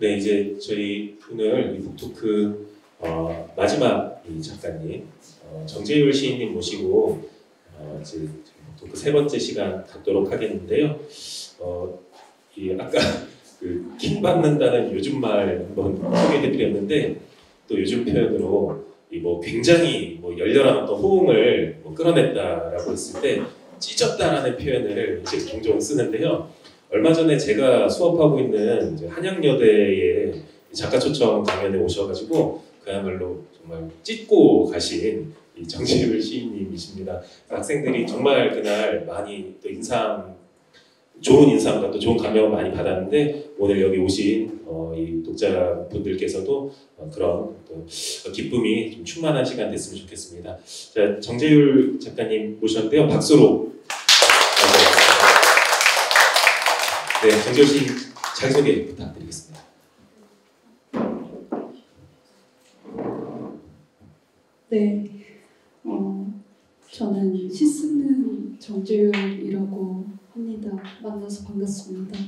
네, 이제 저희 오늘 이 북토크 마지막 이 작가님 정재율 시인님 모시고 이제 북토크 세 번째 시간 갖도록 하겠는데요. 이 아까 그 킹 받는다는 요즘 말 한번 소개해드렸는데 또 요즘 표현으로 이 뭐 굉장히 뭐 열렬한 어떤 호응을 뭐 끌어냈다라고 했을 때 찢었다라는 표현을 이제 종종 쓰는데요. 얼마 전에 제가 수업하고 있는 이제 한양여대의 작가 초청 강연에 오셔가지고 그야말로 정말 찢고 가신 이 정재율 시인님이십니다. 학생들이 정말 그날 많이 또 좋은 인상과 또 좋은 감명을 많이 받았는데 오늘 여기 오신 이 독자분들께서도 그런 또 기쁨이 좀 충만한 시간 됐으면 좋겠습니다. 자, 정재율 작가님 모셨는데요. 박수로 네, 정재율 씨 자기소개 부탁드리겠습니다. 네, 저는 시 쓰는 정재율이라고 합니다. 만나서 반갑습니다.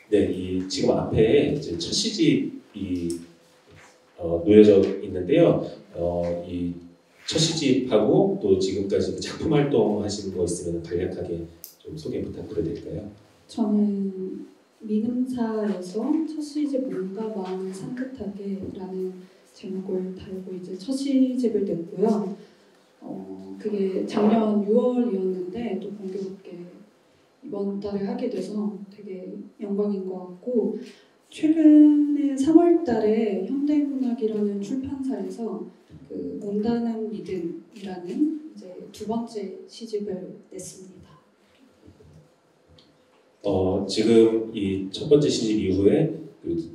네, 지금 앞에 이제 첫 시집이 놓여져 있는데요. 이 첫 시집하고 또 지금까지 작품 활동하신 거 있으면 간략하게 좀 소개 부탁드려도 될까요? 저는 민음사에서 첫 시집 몸과 마음을 산뜻하게라는 제목을 달고 이제 첫 시집을 냈고요. 그게 작년 6월이었는데 또 공교롭게 이번 달에 하게 돼서 되게 영광인 것 같고, 최근에 3월 달에 현대문학이라는 출판사에서 그 온다는 믿음이라는 이제 두 번째 시집을 냈습니다. 지금 이 첫 번째 시집 이후에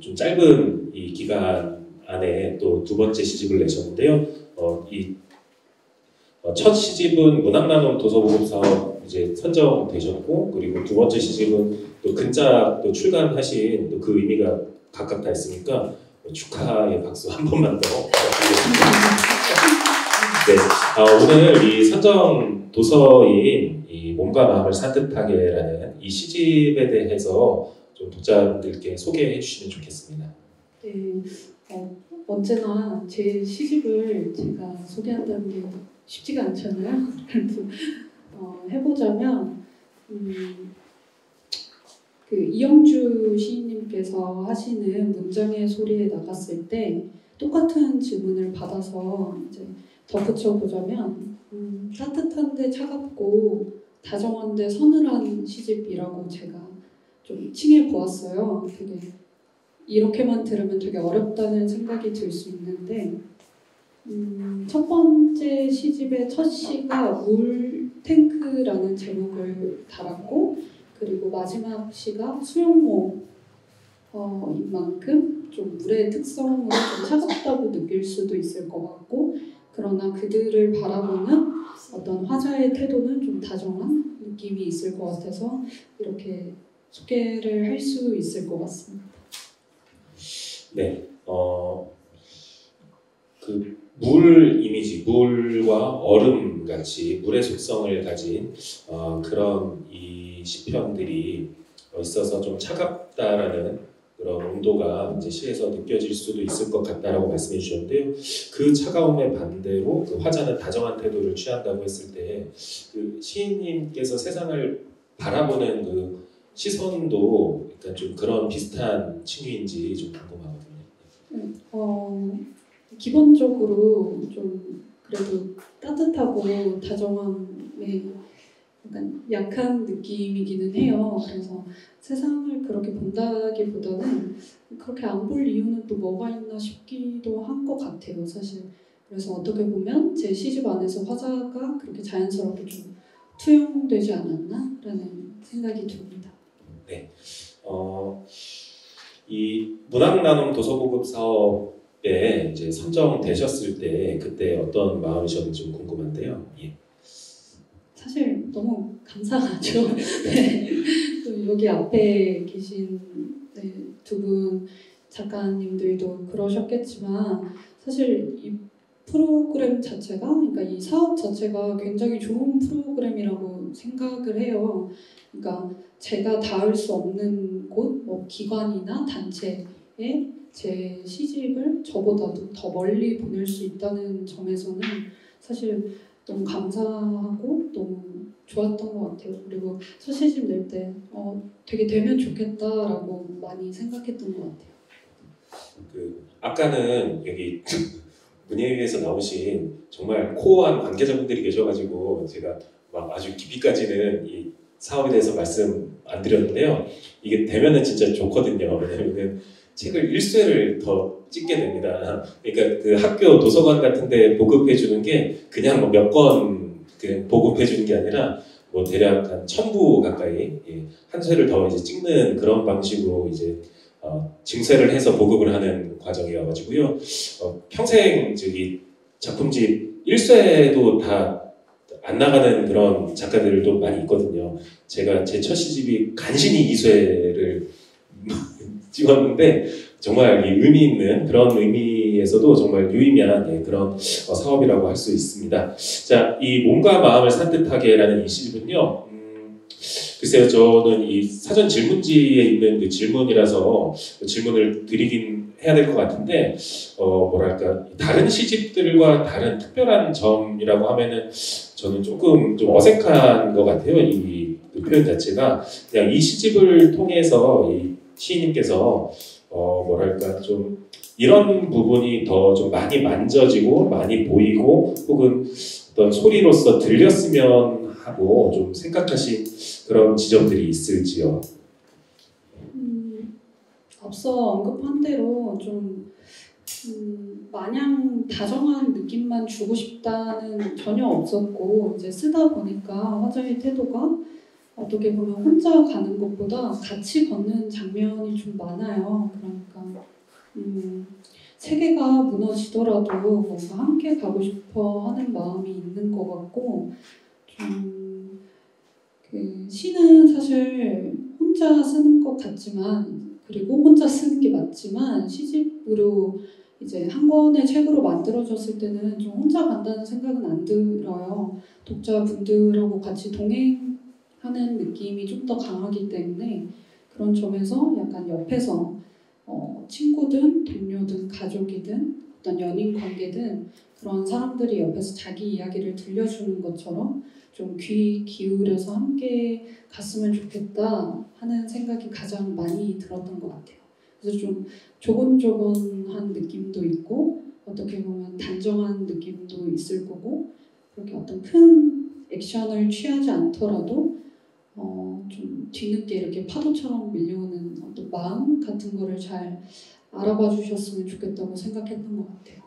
좀 짧은 이 기간 안에 또 두 번째 시집을 내셨는데요. 이 첫 시집은 문학나눔 도서보급 사업 이제 선정되셨고, 그리고 두 번째 시집은 또 근작 또 출간하신 또 그 의미가 각각 다 있으니까 축하의 박수 한 번만 더 네, 오늘 이 선정 도서인 이 몸과 마음을 산뜻하게라는 이 시집에 대해서 좀 독자분들께 소개해 주시면 좋겠습니다. 네, 언제나 제 시집을 제가 소개한다는 게 쉽지가 않잖아요. 그래서 해보자면 그 이영주 시인님께서 하시는 문장의 소리에 나갔을 때 똑같은 질문을 받아서 이제 덧붙여 보자면 따뜻한데 차갑고 다정한데 서늘한 시집이라고 제가 좀 칭해 보았어요. 되게 이렇게만 들으면 되게 어렵다는 생각이 들 수 있는데 첫 번째 시집의 첫 시가 물탱크라는 제목을 달았고, 그리고 마지막 시가 수용모인 만큼 좀 물의 특성으로 좀 차갑다고 느낄 수도 있을 것 같고, 그러나 그들을 바라보는 어떤 화자의 태도는 좀 다정한 느낌이 있을 것 같아서 이렇게 소개를 할 수 있을 것 같습니다. 네, 그 물 이미지, 물과 얼음 같이 물의 속성을 가진 그런 이 시편들이 있어서 좀 차갑다라는 그런 온도가 이제 시에서 느껴질 수도 있을 것 같다라고 말씀해 주셨는데요. 그 차가움의 반대로 그 화자는 다정한 태도를 취한다고 했을 때 그 시인님께서 세상을 바라보는 그 시선도 약간 좀 그런 비슷한 층위인지 좀 궁금하거든요. 기본적으로 좀 그래도 따뜻하고 다정함의 약간 약한 느낌이기는 해요. 그래서 세상을 그렇게 본다기보다는 그렇게 안 볼 이유는 또 뭐가 있나 싶기도 한 것 같아요, 사실. 그래서 어떻게 보면 제 시집 안에서 화자가 그렇게 자연스럽게 좀 투영되지 않았나라는 생각이 듭니다. 네, 이 문학나눔 도서보급 사업에 이제 선정되셨을 때 그때 어떤 마음이셨는지 좀 궁금한데요. 예. 사실 너무 감사하죠. 네. 또 여기 앞에 계신 두 분 작가님들도 그러셨겠지만 사실 프로그램 자체가, 그러니까 이 사업 자체가 굉장히 좋은 프로그램이라고 생각을 해요. 그러니까 제가 닿을 수 없는 곳, 뭐 기관이나 단체에 제 시집을 저보다도 더 멀리 보낼 수 있다는 점에서는 사실 너무 감사하고 너무 좋았던 것 같아요. 그리고 첫 시집 낼 때 되게 되면 좋겠다라고 많이 생각했던 것 같아요. 아까는 여기 문예위에서 나오신 정말 코어한 관계자분들이 계셔가지고 제가 막 아주 깊이까지는 이 사업에 대해서 말씀 안 드렸는데요. 이게 되면은 진짜 좋거든요. 왜냐면은 책을 1쇄를 더 찍게 됩니다. 그러니까 그 학교 도서관 같은데 보급해 주는 게 그냥 뭐 몇 권 보급해 주는 게 아니라 뭐 대략 한 1000부 가까이 한 쇄를 더 이제 찍는 그런 방식으로 이제 증세를 해서 보급을 하는 과정이어가지고요. 평생 저기 작품집 1쇄도 다 안 나가는 그런 작가들도 많이 있거든요. 제가 제 첫 시집이 간신히 2쇄를 찍었는데 정말 이 의미 있는 그런 의미에서도 정말 유의미한 그런 사업이라고 할 수 있습니다. 자, 이 몸과 마음을 산뜻하게라는 이 시집은요. 글쎄요, 저는 이 사전 질문지에 있는 그 질문이라서 질문을 드리긴 해야 될 것 같은데, 뭐랄까, 다른 시집들과 다른 특별한 점이라고 하면은 저는 조금 좀 어색한 것 같아요. 그 표현 자체가. 그냥 이 시집을 통해서 이 시인님께서, 뭐랄까, 좀 이런 부분이 더 좀 많이 만져지고, 많이 보이고, 혹은 어떤 소리로서 들렸으면 하고 좀 생각하신 그런 지점들이 있을지요? 앞서 언급한 대로 좀 마냥 다정한 느낌만 주고 싶다는 전혀 없었고, 이제 쓰다 보니까 화자의 태도가 어떻게 보면 혼자 가는 것보다 같이 걷는 장면이 좀 많아요. 그러니까 세계가 무너지더라도 뭔가 함께 가고 싶어 하는 마음이 있는 것 같고, 그 시는 사실 혼자 쓰는 것 같지만, 그리고 혼자 쓰는 게 맞지만, 시집으로 이제 한 권의 책으로 만들어졌을 때는 좀 혼자 간다는 생각은 안 들어요. 독자분들하고 같이 동행하는 느낌이 좀 더 강하기 때문에 그런 점에서 약간 옆에서 친구든 동료든 가족이든 어떤 연인 관계든 그런 사람들이 옆에서 자기 이야기를 들려주는 것처럼 좀 귀 기울여서 함께 갔으면 좋겠다 하는 생각이 가장 많이 들었던 것 같아요. 그래서 좀 조곤조곤한 느낌도 있고 어떻게 보면 단정한 느낌도 있을 거고, 그렇게 어떤 큰 액션을 취하지 않더라도 좀 뒤늦게 이렇게 파도처럼 밀려오는 어떤 마음 같은 거를 잘 알아봐 주셨으면 좋겠다고 생각했던 것 같아요.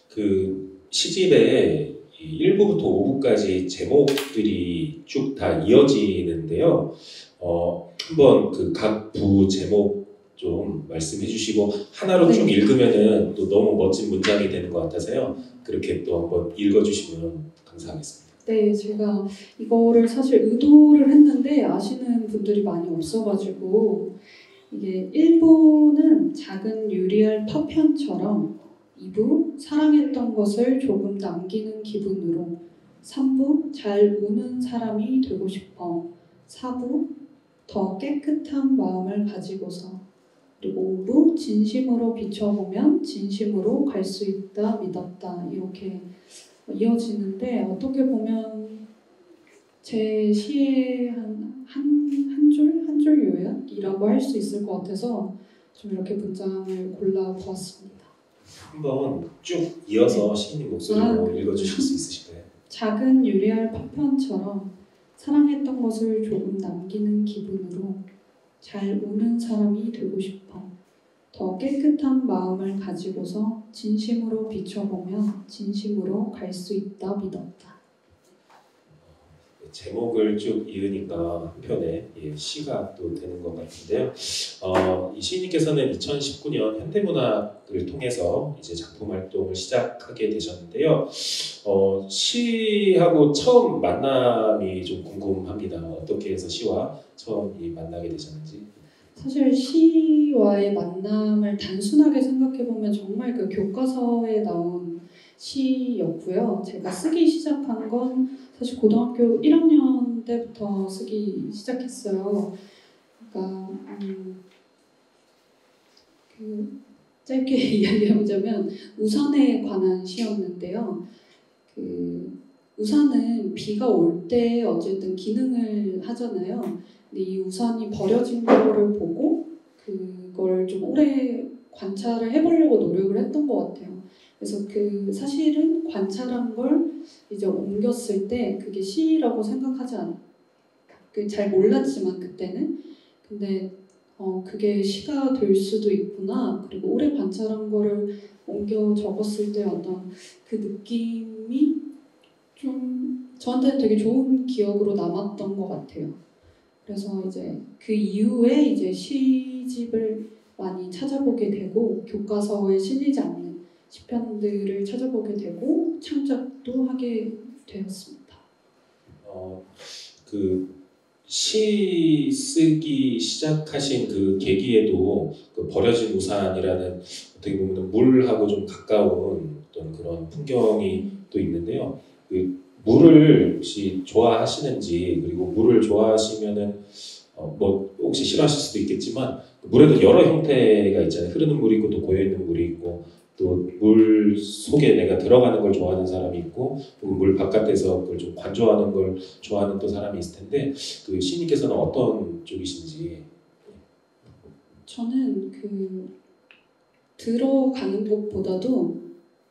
그 시집의 1부부터 5부까지 제목들이 쭉 다 이어지는데요. 한번 그 각 부 제목 좀 말씀해 주시고 하나로 쭉 읽으면은 또 너무 멋진 문장이 되는 것 같아서요. 그렇게 또 한번 읽어주시면 감사하겠습니다. 네, 제가 이거를 사실 의도를 했는데 아시는 분들이 많이 없어가지고, 이게 1부는 작은 유리알 파편처럼, 2부 사랑했던 것을 조금 남기는 기분으로, 3부 잘 우는 사람이 되고 싶어, 4부 더 깨끗한 마음을 가지고서, 그리고 5부 진심으로 비춰보면 진심으로 갈 수 있다 믿었다, 이렇게 이어지는데, 어떻게 보면 제 시의 한 줄 요약이라고 할 수 있을 것 같아서 좀 이렇게 문장을 골라보았습니다. 한번 쭉 이어서 시인님 목소리로 읽어주실 수 있으실까요? 작은 유리알 파편처럼 사랑했던 것을 조금 남기는 기분으로 잘 우는 사람이 되고 싶어. 더 깨끗한 마음을 가지고서 진심으로 비춰보면 진심으로 갈 수 있다 믿었다. 제목을 쭉 이으니까 한편의 시가 또 되는 것 같은데요. 이 시인님께서는 2019년 현대문학을 통해서 이제 작품 활동을 시작하게 되셨는데요. 시하고 처음 만남이 좀 궁금합니다. 어떻게 해서 시와 처음 만나게 되셨는지. 사실 시와의 만남을 단순하게 생각해보면 정말 그 교과서에 나온 시였고요. 제가 쓰기 시작한 건 사실 고등학교 1학년 때부터 쓰기 시작했어요. 그러니까 그 짧게 이야기해보자면 우산에 관한 시였는데요. 그 우산은 비가 올 때 어쨌든 기능을 하잖아요. 근데 이 우산이 버려진 거를 보고 그걸 좀 오래 관찰을 해보려고 노력을 했던 것 같아요. 그래서 그 사실은 관찰한 걸 이제 옮겼을 때 그게 시라고 생각하지 않, 잘 몰랐지만 그때는 근데 그게 시가 될 수도 있구나. 그리고 오래 관찰한 거를 옮겨 적었을 때 어떤 그 느낌이 좀 저한테는 되게 좋은 기억으로 남았던 것 같아요. 그래서 이제 그 이후에 이제 시집을 많이 찾아보게 되고 교과서에 실리지 않는 시편들을 찾아보게 되고 창작도 하게 되었습니다. 그 시 쓰기 시작하신 그 계기에도 그 버려진 우산이라는 어떻게 보면 물하고 좀 가까운 어떤 그런 풍경이 또 있는데요. 그 물을 혹시 좋아하시는지 그리고 물을 좋아하시면은 뭐 혹시 싫어하실 수도 있겠지만 물에도 여러 형태가 있잖아요. 흐르는 물이 있고 또 고여 있는 물이 있고 또 물 속에 내가 들어가는 걸 좋아하는 사람이 있고 물 바깥에서 그걸 좀 관조하는 걸 좋아하는 또 사람이 있을 텐데 그 시인님께서는 어떤 쪽이신지. 저는 그 들어가는 것보다도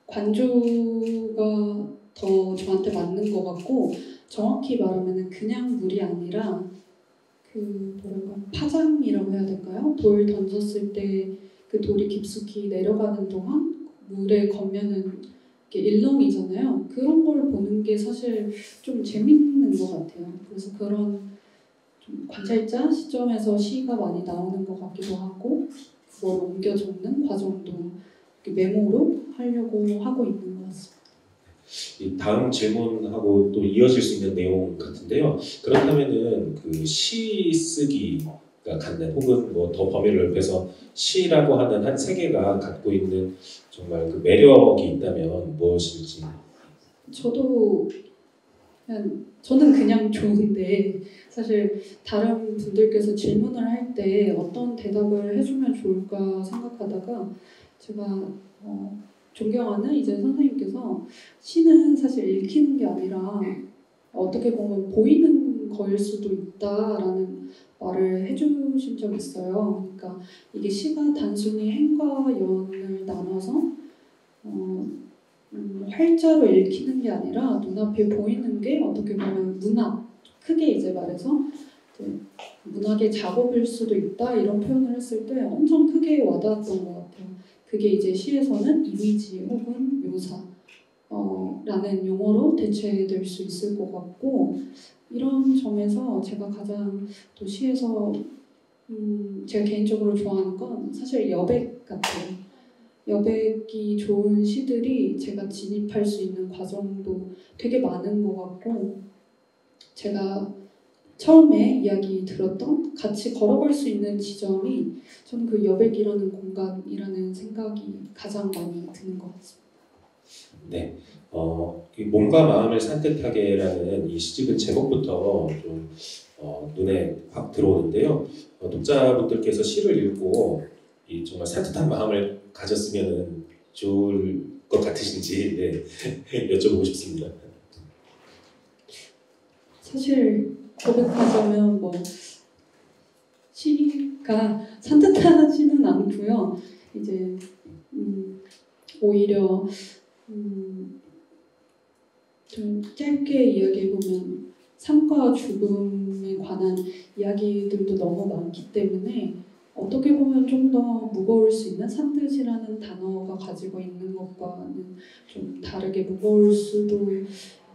관조가 더 저한테 맞는 것 같고 정확히 말하면 그냥 물이 아니라 그 뭐랄까 파장이라고 해야 될까요? 돌 던졌을 때 그 돌이 깊숙이 내려가는 동안 물의 겉면은 이렇게 일렁이잖아요. 그런 걸 보는 게 사실 좀 재밌는 것 같아요. 그래서 그런 좀 관찰자 시점에서 시가 많이 나오는 것 같기도 하고 그걸 옮겨 적는 과정도 이렇게 메모로 하려고 하고 있는 것 같습니다. 이 다음 질문하고 또 이어질 수 있는 내용 같은데요. 그렇다면은 그 시 쓰기가 갖는 혹은 뭐 더 범위를 넓혀서 시라고 하는 한 세계가 갖고 있는 정말 그 매력이 있다면 무엇일지. 저는 그냥 좋은데 사실 다른 분들께서 질문을 할 때 어떤 대답을 해주면 좋을까 생각하다가 제가 존경하는 이제 선생님께서 시는 사실 읽히는 게 아니라 어떻게 보면 보이는 거일 수도 있다라는 말을 해주신 적이 있어요. 그러니까 이게 시가 단순히 행과 연을 나눠서 활자로 읽히는 게 아니라 눈앞에 보이는 게 어떻게 보면 문학, 크게 이제 말해서 이제 문학의 작업일 수도 있다 이런 표현을 했을 때 엄청 크게 와닿았던 것 같아요. 그게 이제 시에서는 이미지 혹은 묘사 라는 용어로 대체될 수 있을 것 같고 이런 점에서 제가 가장 또 시에서 제가 개인적으로 좋아하는 건 사실 여백 같아요. 여백이 좋은 시들이 제가 진입할 수 있는 과정도 되게 많은 것 같고 제가 처음에 이야기 들었던 같이 걸어갈 수 있는 지점이 저는 그 여백이라는 공간이라는 생각이 가장 많이 드는 것 같습니다. 네. 이 몸과 마음을 산뜻하게라는 이 시집은 제목부터 좀 눈에 확 들어오는데요. 독자분들께서 시를 읽고 이 정말 산뜻한 마음을 가졌으면 좋을 것 같으신지 여쭤보고 싶습니다. 사실 고백하자면 뭐 시가 산뜻하지는 않고요. 이제 오히려 좀 짧게 이야기해보면 삶과 죽음에 관한 이야기들도 너무 많기 때문에 어떻게 보면 좀 더 무거울 수 있는 산뜻이라는 단어가 가지고 있는 것과는 좀 다르게 무거울 수도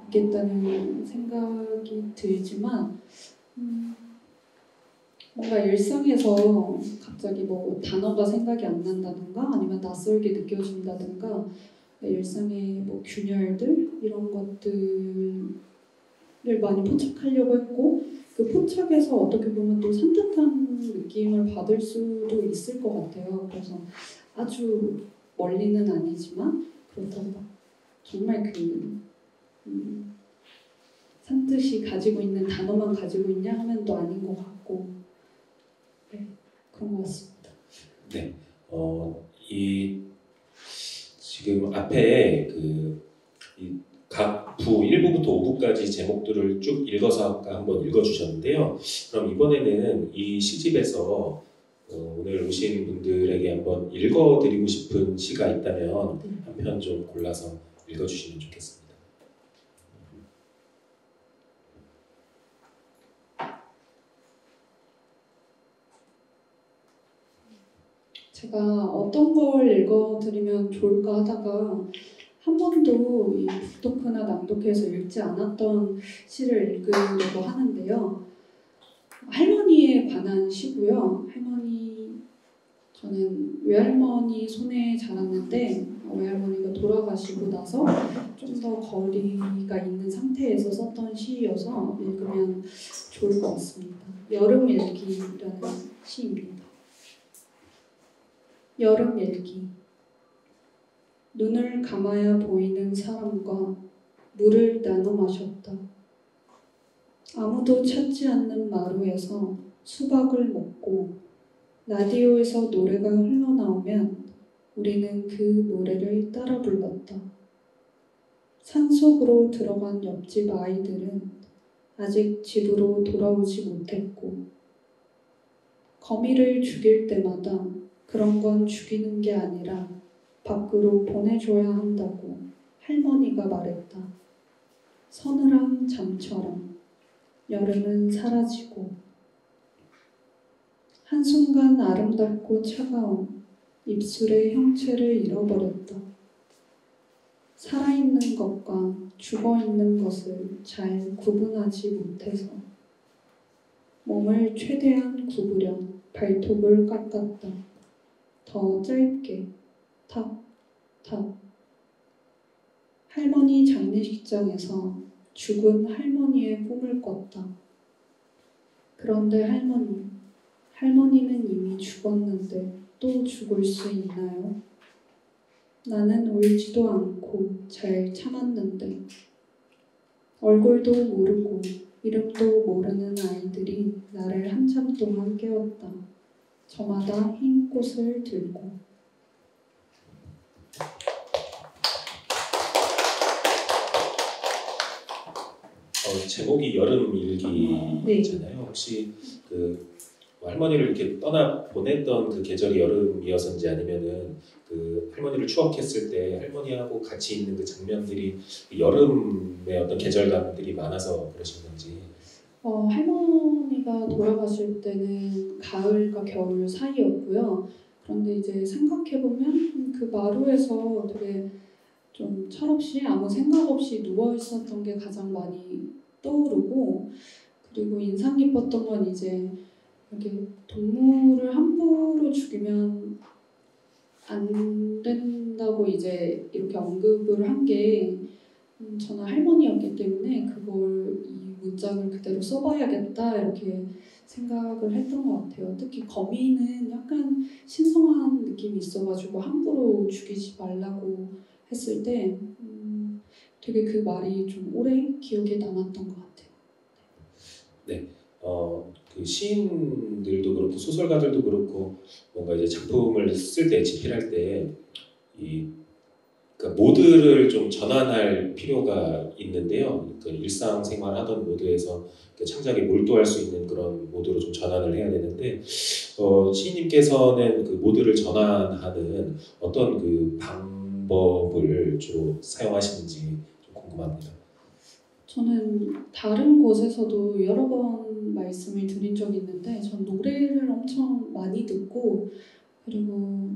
있겠다는 생각이 들지만 뭔가 일상에서 갑자기 뭐 단어가 생각이 안 난다든가 아니면 낯설게 느껴진다든가 일상의 뭐 균열들 이런 것들을 많이 포착하려고 했고 그 포착에서 어떻게 보면 또 산뜻한 느낌을 받을 수도 있을 것 같아요. 그래서 아주 멀리는 아니지만 그렇다고 막 정말 산뜻이 가지고 있는 단어만 가지고 있냐 하면 또 아닌 것 같고 네, 그런 것 같습니다. 네, 이 지금 앞에 각 부 1부부터 5부까지 제목들을 쭉 읽어서 아까 한번 읽어주셨는데요. 그럼 이번에는 이 시집에서 오늘 오신 분들에게 한번 읽어드리고 싶은 시가 있다면 한 편 좀 골라서 읽어주시면 좋겠습니다. 제가 어떤 걸 읽어드리면 좋을까 하다가 한 번도 이 북토크나 낭독회에서 읽지 않았던 시를 읽으려고 하는데요. 할머니에 관한 시고요. 저는 외할머니 손에 자랐는데 외할머니가 돌아가시고 나서 좀 더 거리가 있는 상태에서 썼던 시여서 읽으면 좋을 것 같습니다. 여름일기라는 시입니다. 여름일기. 눈을 감아야 보이는 사람과 물을 나눠 마셨다. 아무도 찾지 않는 마루에서 수박을 먹고 라디오에서 노래가 흘러나오면 우리는 그 노래를 따라 불렀다. 산속으로 들어간 옆집 아이들은 아직 집으로 돌아오지 못했고 거미를 죽일 때마다 그런 건 죽이는 게 아니라 밖으로 보내줘야 한다고 할머니가 말했다. 서늘한 잠처럼 여름은 사라지고 한순간 아름답고 차가운 입술의 형체를 잃어버렸다. 살아있는 것과 죽어있는 것을 잘 구분하지 못해서 몸을 최대한 구부려 발톱을 깎았다. 더 짧게 탁, 탁. 할머니 장례식장에서 죽은 할머니의 꿈을 꿨다. 그런데 할머니는 이미 죽었는데 또 죽을 수 있나요? 나는 울지도 않고 잘 참았는데 얼굴도 모르고 이름도 모르는 아이들이 나를 한참 동안 깨웠다. 저마다 흰 꽃을 들고. 제목이 여름일기잖아요. 혹시 할머니를 이렇게 떠나 보냈던 그 계절이 여름이었는지 아니면은 그 할머니를 추억했을 때 할머니하고 같이 있는 그 장면들이 여름의 어떤 계절감들이 많아서 그러신 건지. 할머니가 돌아가실 때는 가을과 겨울 사이였고요. 그런데 이제 생각해보면 그 마루에서 되게 좀 철없이 아무 생각 없이 누워 있었던 게 가장 많이 떠오르고, 그리고 인상 깊었던 건 이제 이렇게 동물을 함부로 죽이면 안 된다고 이제 이렇게 언급을 한 게 저는 할머니였기 때문에 그걸 이 문장을 그대로 써봐야겠다 이렇게 생각을 했던 것 같아요. 특히 거미는 약간 신성한 느낌이 있어가지고 함부로 죽이지 말라고 했을 때 되게 그 말이 좀 오래 기억에 남았던 것 같아요. 네, 그 시인들도 그렇고 소설가들도 그렇고 뭔가 이제 작품을 쓸 때 집필할 때 그러니까 모드를 좀 전환할 필요가 있는데요. 그 일상생활 하던 모드에서 창작에 몰두할 수 있는 그런 모드로 좀 전환을 해야 되는데 시인님께서는 그 모드를 전환하는 어떤 그 방법을 주로 사용하시는지 좀 궁금합니다. 저는 다른 곳에서도 여러 번 말씀을 드린 적이 있는데 전 노래를 엄청 많이 듣고 그리고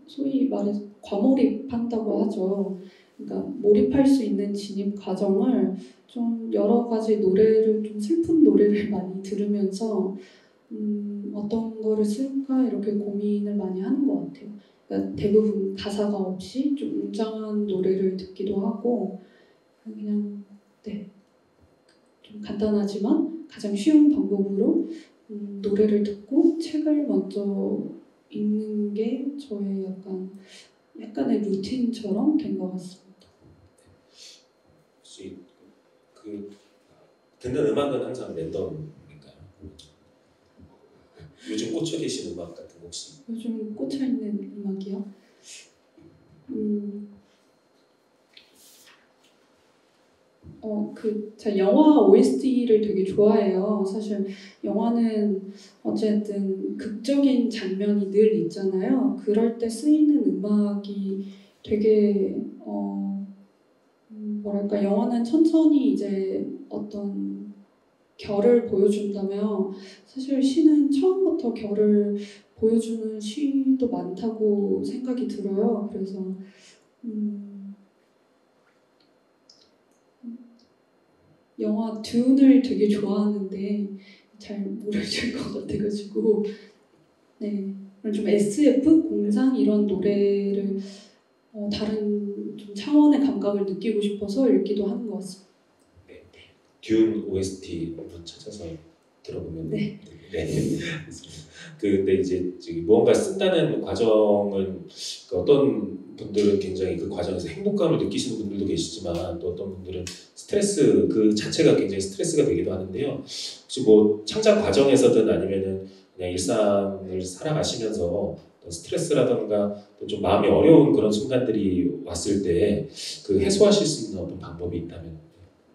소위 말해서 과몰입한다고 하죠. 그러니까 몰입할 수 있는 진입 과정을 좀 여러 가지 노래를 좀 슬픈 노래를 많이 들으면서 어떤 거를 쓸까 이렇게 고민을 많이 하는 것 같아요. 그러니까 대부분 가사가 없이 좀 웅장한 노래를 듣기도 하고 그냥 좀 간단하지만 가장 쉬운 방법으로 노래를 듣고 책을 먼저 읽는 게 저의 약간 약간의 루틴처럼 된 것 같습니다. 혹시 그 듣는 음악은 항상 랜덤인가요? 요즘 꽂혀 계신 음악 같은 거 혹시? 요즘 꽂혀있는 음악이요? 제가 영화 OST를 되게 좋아해요. 사실 영화는 어쨌든 극적인 장면이 늘 있잖아요. 그럴 때 쓰이는 음악이 되게 뭐랄까 영화는 천천히 이제 어떤 결을 보여준다면 사실 시는 처음부터 결을 보여주는 시도 많다고 생각이 들어요. 그래서 영화 듄을 되게 좋아하는데 잘 모르실 것 같아가지고 네, 좀 SF 공상 이런 노래를 다른 좀 차원의 감각을 느끼고 싶어서 읽기도 하는 것 같습니다. 듄 OST 한번 찾아서 들어보면 네. 네. 근데 이제 무언가 쓴다는 과정은 그 어떤 분들은 굉장히 그 과정에서 행복감을 느끼시는 분들도 계시지만 또 어떤 분들은 스트레스 그 자체가 굉장히 스트레스가 되기도 하는데요. 혹시 뭐 창작 과정에서든 아니면은 그냥 일상을 살아가시면서 어떤 스트레스라던가 또 좀 마음이 어려운 그런 순간들이 왔을 때 그 해소하실 수 있는 어떤 방법이 있다면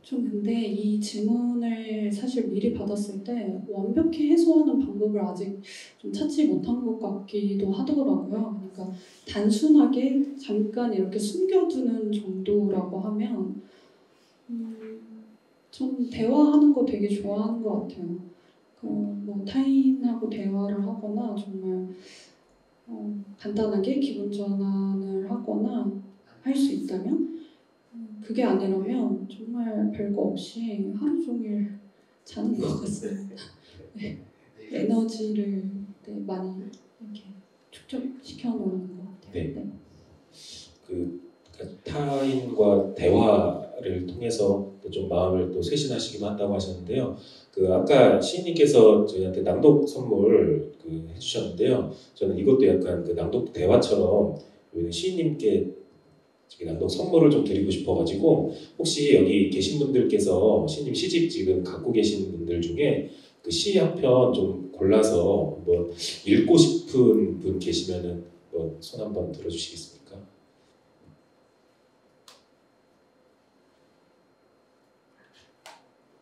좀 근데 이 질문을 사실 미리 받았을 때 완벽히 해소하는 방법을 아직 좀 찾지 못한 것 같기도 하더라고요. 그러니까 단순하게 잠깐 이렇게 숨겨두는 정도라고 하면 전 대화하는 거 되게 좋아하는 것 같아요. 뭐 타인하고 대화를 하거나 정말 간단하게 기분 전환을 하거나 할 수 있다면 그게 아니라면 정말 별거 없이 하루 종일 자는 것 같습니다. 네. 에너지를 네, 많이 이렇게 축적시켜 놓는 것 같아요. 네. 네. 그러니까 타인과 대화를 통해서 또 좀 마음을 또 쇄신하시기도 한다고 하셨는데요. 그 아까 시인님께서 저희한테 낭독 선물 해주셨는데요. 저는 이것도 약간 그 낭독 대화처럼 시인님께 낭독 선물을 좀 드리고 싶어가지고 혹시 여기 계신 분들께서 시인님 시집 지금 갖고 계신 분들 중에 그 시 한 편 좀 골라서 한번 읽고 싶은 분 계시면은 손 한번 들어주시겠습니까?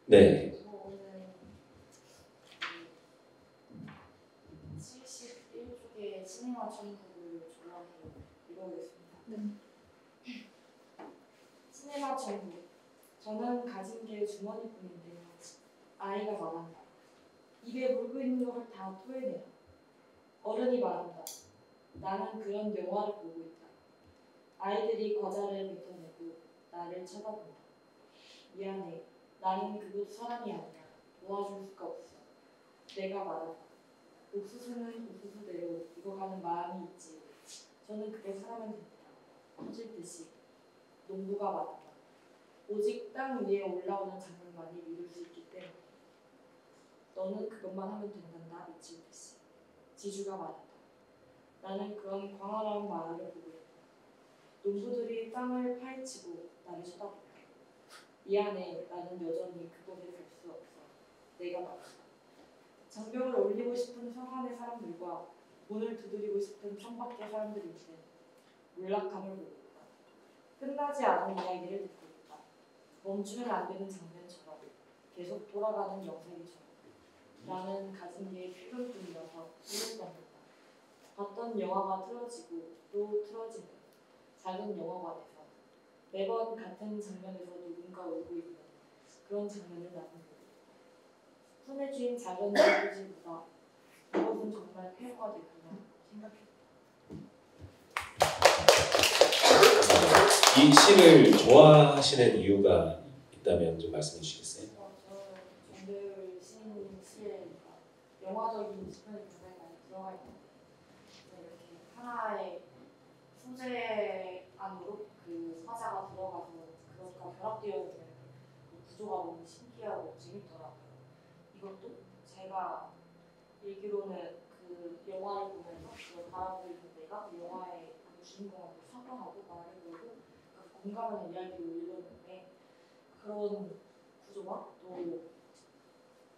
네. 저는 71쪽의 신의와 천국을 좋아해요. 읽어보겠습니다. 네. 신의와 천국. 저는 가진 게 주머니뿐인데요. 아이가 말한다. 입에 물고 있는 걸 다 토해내라. 어른이 말한다. 나는 그런 영화를 보고 있다. 아이들이 과자를 뱉어내고 나를 쳐다본다. 미안해. 나는 그곳 사람이 아니야. 도와줄 수가 없어. 내가 말한다. 옥수수는 옥수수대로 익어가는 마음이 있지. 저는 그게 사람은 됩니다. 터질 듯이. 농부가 말한다. 오직 땅 위에 올라오는 작물만이 이룰 수 있기 때문에. 너는 그것만 하면 된단다. 미칠 듯이. 지주가 말한다. 나는 그런 광활한 마을을 보고 있다. 농부들이 땅을 파헤치고 나를 쳐다본다. 미안해. 나는 여전히 그곳에 갈 수 없어. 내가 말한다. 장벽을 올리고 싶은 성 안의 사람들과 문을 두드리고 싶은 성 밖의 사람들인데 몰락함을 보고 있다. 끝나지 않은 이야기를 듣고 있다. 멈추면 안 되는 장면처럼 계속 돌아가는 영상이처럼 나는 가진 게 필름뿐이라서 눈을 떠는다. 봤던 영화가 틀어지고 또 틀어지는 작은 영화관에서 매번 같은 장면에서 누군가 울고 있는 그런 장면을 나는 보고 있다. 손에 쥔 작은 물고기보다 이것은 정말 폐허가 됐구나 생각했다. 이 시를 좋아하시는 이유가 있다면 좀 말씀해 주시겠어요? 저는 정들 시인 시에 영화적인 측면이 굉장히 많이 들어가 있는데 이렇게 하나의 소재 안으로 그 화자가 들어가서 그것과 결합되어 있는 그 구조가 너무 신기하고 재밌더라고요. 이것도 제가 읽기로는 그 영화를 보면서 그걸 바라보고 있는 내가 그 영화의 주인공한테 사과하고 말을 걸고 공감하는 이야기로 읽었는데 그런 구조와 또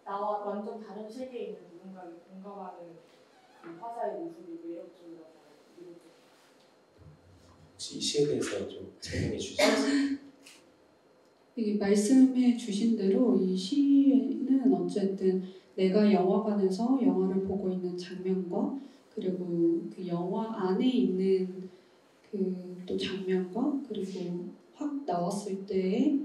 나와 완전 다른 세계에 있는 누군가를 공감하는 그 화자의 모습이 매력적이라고 느꼈어요. 혹시 이 시에 대해서 좀 설명해 주시겠어요? 이게 말씀해 주신 대로 이 시는 어쨌든 내가 영화관에서 영화를 보고 있는 장면과 그리고 그 영화 안에 있는 그 또 장면과 그리고 확 나왔을 때의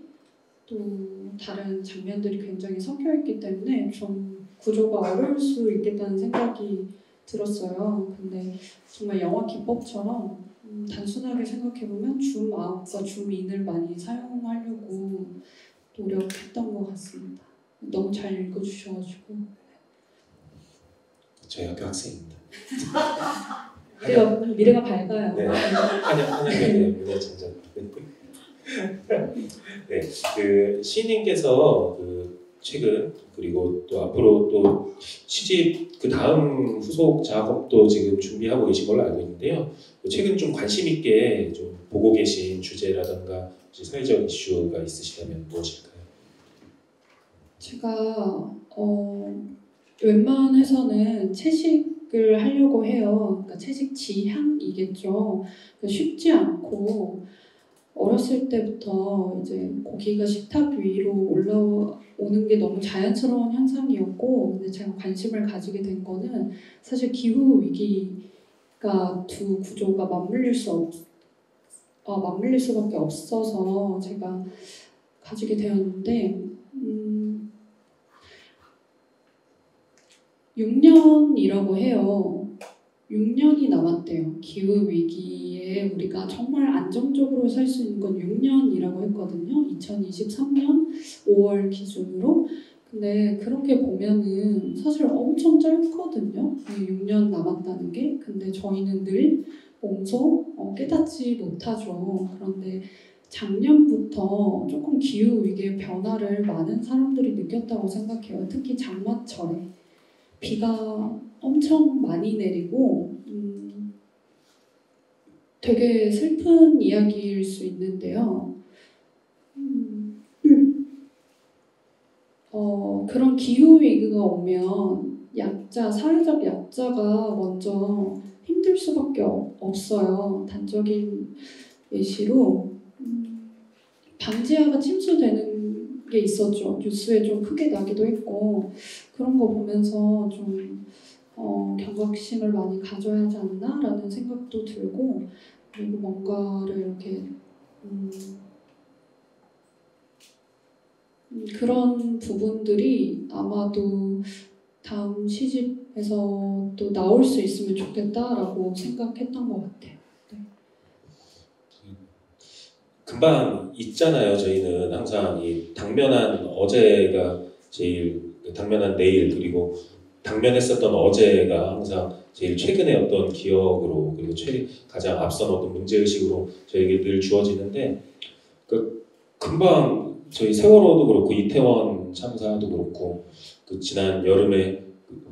또 다른 장면들이 굉장히 섞여 있기 때문에 좀 구조가 어려울 수 있겠다는 생각이 들었어요. 근데 정말 영화 기법처럼 단순하게 생각해보면 줌아웃과 줌인을 많이 사용하려고 노력했던 것 같습니다. 너무 잘 읽어주셔가지고 저희 학교 학생입니다. 미래가 밝아요. 네, 한양대 문예창작. 네, 그 시인님께서 그 최근 그리고 또 앞으로 또 시집 그 다음 후속 작업도 지금 준비하고 계신 걸로 알고 있는데요. 최근 좀 관심 있게 좀 보고 계신 주제라든가 사회적 이슈가 있으시다면 무엇일까요? 제가 웬만해서는 채식을 하려고 해요. 그러니까 채식 지향이겠죠. 그러니까 쉽지 않고 어렸을 때부터 이제 고기가 식탁 위로 올라오는 게 너무 자연스러운 현상이었고, 근데 제가 관심을 가지게 된 거는 사실 기후 위기가 두 구조가 맞물릴 수밖에 없어서 제가 가지게 되었는데, 6년이라고 해요. 6년이 남았대요. 기후 위기에 우리가 정말 안정적으로 살 수 있는 건 6년이라고 했거든요. 2023년 5월 기준으로. 근데 그렇게 보면은 사실 엄청 짧거든요. 6년 남았다는 게. 근데 저희는 늘 몸소 깨닫지 못하죠. 그런데 작년부터 조금 기후 위기의 변화를 많은 사람들이 느꼈다고 생각해요. 특히 장마철에 비가 엄청 많이 내리고 되게 슬픈 이야기일 수 있는데요. 그런 기후 위기가 오면 사회적 약자가 먼저 힘들 수밖에 없어요. 단적인 예시로 방지하가 침수되는 게 있었죠. 뉴스에 좀 크게 나기도 했고 그런 거 보면서 좀 경각심을 많이 가져야 하지 않나라는 생각도 들고 그리고 뭔가를 이렇게 그런 부분들이 아마도 다음 시집에서 또 나올 수 있으면 좋겠다라고 생각했던 것 같아요. 네. 금방 있잖아요. 저희는 항상 이 당면한 어제가 제일 당면한 내일 그리고 당면했었던 어제가 항상 제일 최근의 어떤 기억으로 그리고 가장 앞선 어떤 문제의식으로 저에게 늘 주어지는데 금방 저희 세월호도 그렇고 이태원 참사도 그렇고 그 지난 여름에 그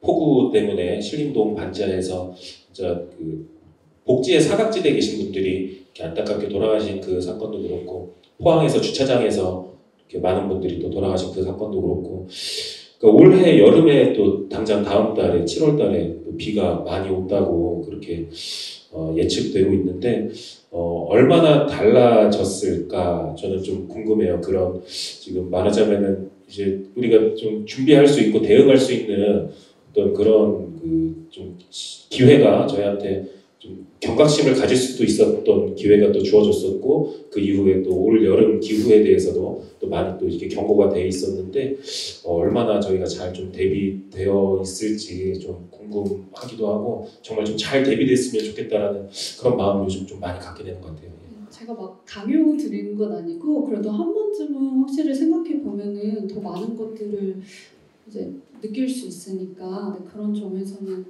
폭우 때문에 신림동 반지하에서 진짜 그 복지의 사각지대에 계신 분들이 이렇게 안타깝게 돌아가신 그 사건도 그렇고 포항에서 주차장에서 이렇게 많은 분들이 또 돌아가신 그 사건도 그렇고 그러니까 올해 여름에 또 당장 다음 달에 7월 달에 또 비가 많이 온다고 그렇게 예측되고 있는데 얼마나 달라졌을까 저는 좀 궁금해요. 그런 지금 말하자면은 이제 우리가 좀 준비할 수 있고 대응할 수 있는 어떤 그런 그 좀 기회가 저희한테 좀 경각심을 가질 수도 있었던 기회가 또 주어졌었고 그 이후에 또 올 여름 기후에 대해서도 또 많이 또 이렇게 경고가 돼 있었는데 얼마나 저희가 잘 좀 대비되어 있을지 좀 궁금하기도 하고 정말 좀 잘 대비됐으면 좋겠다라는 그런 마음을 요즘 좀 많이 갖게 되는 것 같아요. 제가 막 강요 드리는 건 아니고 그래도 한 번쯤은 확실히 생각해 보면은 더 많은 것들을 이제 느낄 수 있으니까 그런 점에서는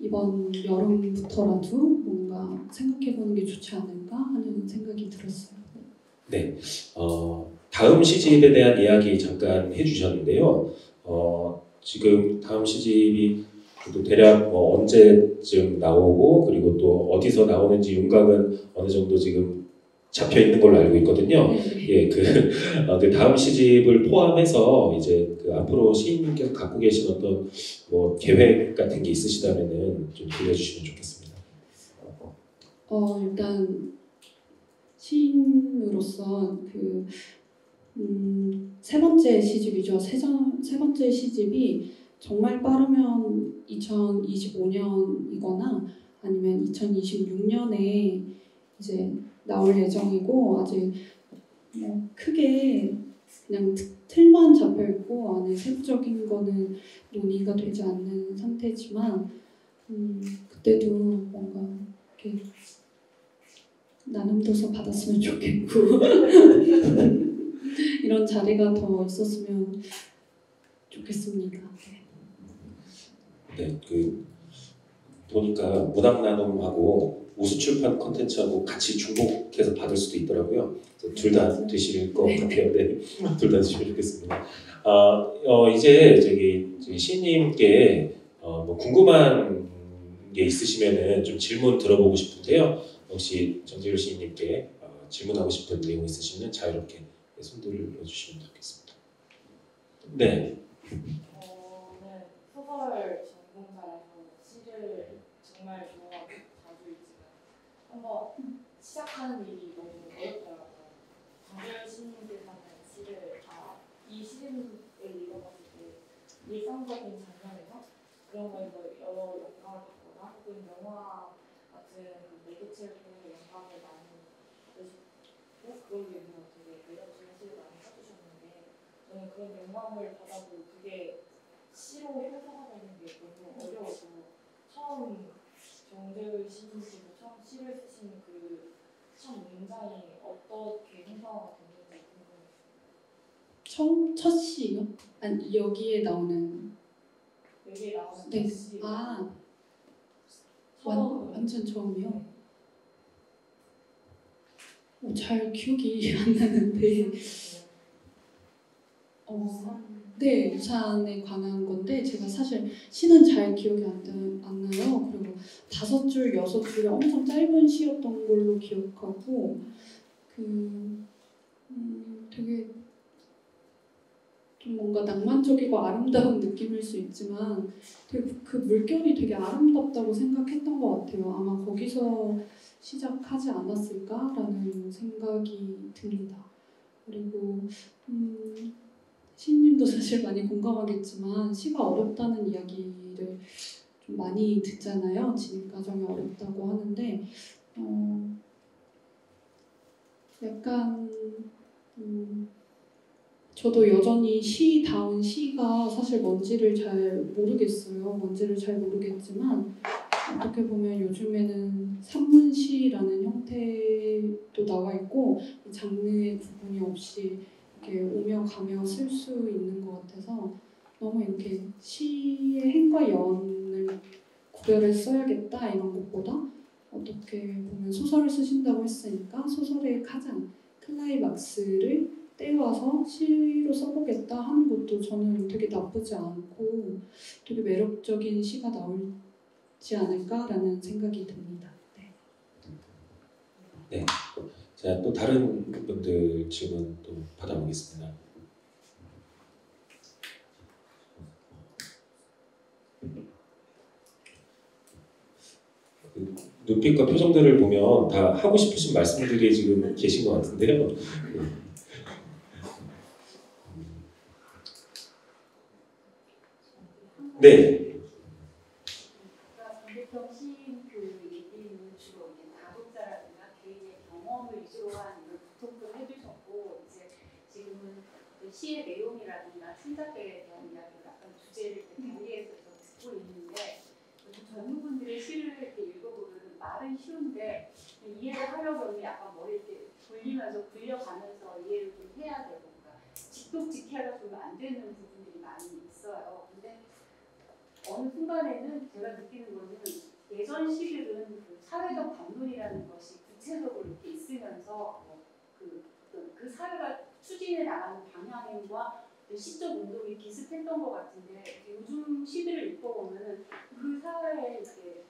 이번 여름부터라도 뭔가 생각해보는 게 좋지 않을까 하는 생각이 들었어요. 네, 다음 시집에 대한 이야기 잠깐 해주셨는데요. 지금 다음 시집이 또 대략 뭐 언제쯤 나오고 그리고 또 어디서 나오는지 윤곽은 어느 정도 지금 잡혀 있는 걸로 알고 있거든요. 네. 예, 그 다음 시집을 포함해서 이제 그 앞으로 시인님께서 갖고 계신 어떤 뭐 계획 같은 게 있으시다면은 좀 들려주시면 좋겠습니다. 일단 시인으로서 세 번째 시집이죠. 세 번째 시집이 정말 빠르면 2025년이거나 아니면 2026년에 이제 나올 예정이고 아직 뭐 크게 그냥 틀만 잡혀 있고 안에 세부적인 거는 논의가 되지 않는 상태지만 그때도 뭔가 이렇게 나눔도서 받았으면 좋겠고 이런 자리가 더 있었으면 좋겠습니다. 네, 보니까 문학 나눔하고 우수출판 콘텐츠하고 같이 중복해서 받을 수도 있더라고요. 둘 다 되실 것 같아요. 네, 둘 다 되시면 좋겠습니다. 이제 저기 시인님께 뭐 궁금한 게 있으시면은 좀 질문 들어보고 싶은데요. 혹시 정재율 시인님께 질문하고 싶은 내용 있으시면 자유롭게 손 들어주시면 좋겠습니다. 네. 저는 소설 전공자라서 시를 정말 좋아하고 자주 읽지만 한번 시작하는 일이 너무 어렵더라고요. 정재열 시인님께서는 시를 이 시를 읽어봤을 때 일상적인 장면에서 그런 거에서 여러 영감을 받거나 혹은 영화 같은 매개체를 통해 영감을 많이 받으시고 그걸 위해서 되게 매력적인 시를 많이 써주셨는데 저는 그런 영감을 받아도 그게 시로 형성하는 게 너무 어려워서 처음 정재의 시인께서 처음 시를 쓰신 그 첫 문장이 어떻게 형성가 됐는지 궁금해요. 첫 시요? 아니 여기에 나오는 여기에 나오는 네. 시 완전 처음이요? 잘 기억이 안 나는데 네, 우산에 관한 건데 제가 사실 시는 잘 기억이 안 나요. 그리고 5줄, 6줄 엄청 짧은 시였던 걸로 기억하고 되게 좀 뭔가 낭만적이고 아름다운 느낌일 수 있지만 되게 그 물결이 되게 아름답다고 생각했던 것 같아요. 아마 거기서 시작하지 않았을까라는 생각이 듭니다. 그리고 시인님도 사실 많이 공감하겠지만 시가 어렵다는 이야기를 좀 많이 듣잖아요. 진입 과정이 어렵다고 하는데 약간 저도 여전히 시다운 시가 사실 뭔지를 잘 모르겠어요. 뭔지를 잘 모르겠지만 어떻게 보면 요즘에는 산문시라는 형태도 나와 있고 장르의 구분이 없이 이렇게 오며 가며 쓸 수 있는 것 같아서 너무 이렇게 시의 행과 연을 구별해 써야겠다 이런 것보다 어떻게 보면 소설을 쓰신다고 했으니까 소설의 가장 클라이막스를 떼와서 시로 써보겠다 하는 것도 저는 되게 나쁘지 않고 되게 매력적인 시가 나올지 않을까라는 생각이 듭니다. 네. 자, 또 다른 분들 질문 또 받아보겠습니다. 눈빛과 표정들을 보면 다 하고 싶으신 말씀들이 지금 계신 것 같은데요. 네. 정대평 시인 그 얘기는 주로 이제 가독자라든가 개인의 경험을 위주로 한 이런 부통도 해주셨고 이제 지금은 그 시의 내용이라든가 창작에 대한 이야기를 약간 주제를 달리해서 듣고 있는데 젊은 분들의 시를 이렇게 읽어보면 말은 쉬운데 이해를 하려면 약간 머리 이렇게 돌리면서 굴려가면서 이해를 좀 해야 되고 그러니까 직독직해가 좀 안 되는 부분들이 많이 있어요. 근데 어느 순간에는 제가 느끼는 거는 예전 시들은 그 사회적 반론이라는 것이 구체적으로 이렇게 있으면서 그 사회가 추진해 나가는 방향과 시적 운동이 비슷했던 것 같은데 요즘 시들을 읽어보면 그 사회에 이렇게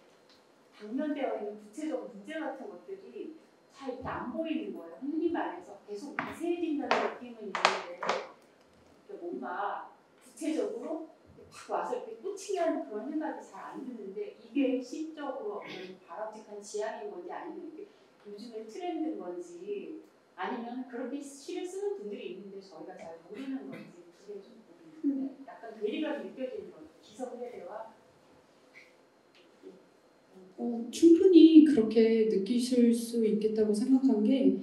당면되어 있는 구체적 문제 같은 것들이 잘 이렇게 안 보이는 거예요. 흔히 말해서 계속 미세해진다는 느낌은 있는데 뭔가 구체적으로 딱 와서 이렇게 꽂히게 하는 그런 생각이 잘 안 드는데 이게 시적으로 어떤 바람직한 지향인 건지 아니면 이게 요즘의 트렌드인 건지 아니면 그렇게 시를 쓰는 분들이 있는데 저희가 잘 모르는 건지 그게 좀 모르겠는데 약간 괴리감이 느껴지는 거죠. 기성세대와 충분히 그렇게 느끼실 수 있겠다고 생각한 게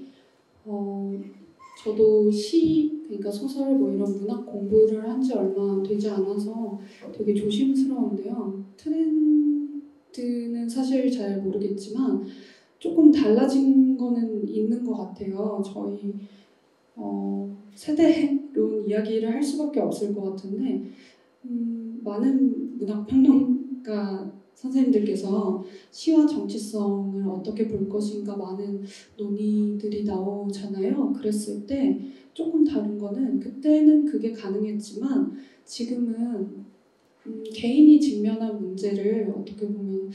저도 시, 그러니까 소설 뭐 이런 문학 공부를 한 지 얼마 되지 않아서 되게 조심스러운데요. 트렌드는 사실 잘 모르겠지만 조금 달라진 거는 있는 것 같아요. 저희 세대론 이야기를 할 수밖에 없을 것 같은데 많은 문학평론가 선생님들께서 시와 정치성을 어떻게 볼 것인가 많은 논의들이 나오잖아요. 그랬을 때 조금 다른 거는 그때는 그게 가능했지만 지금은 개인이 직면한 문제를 어떻게 보면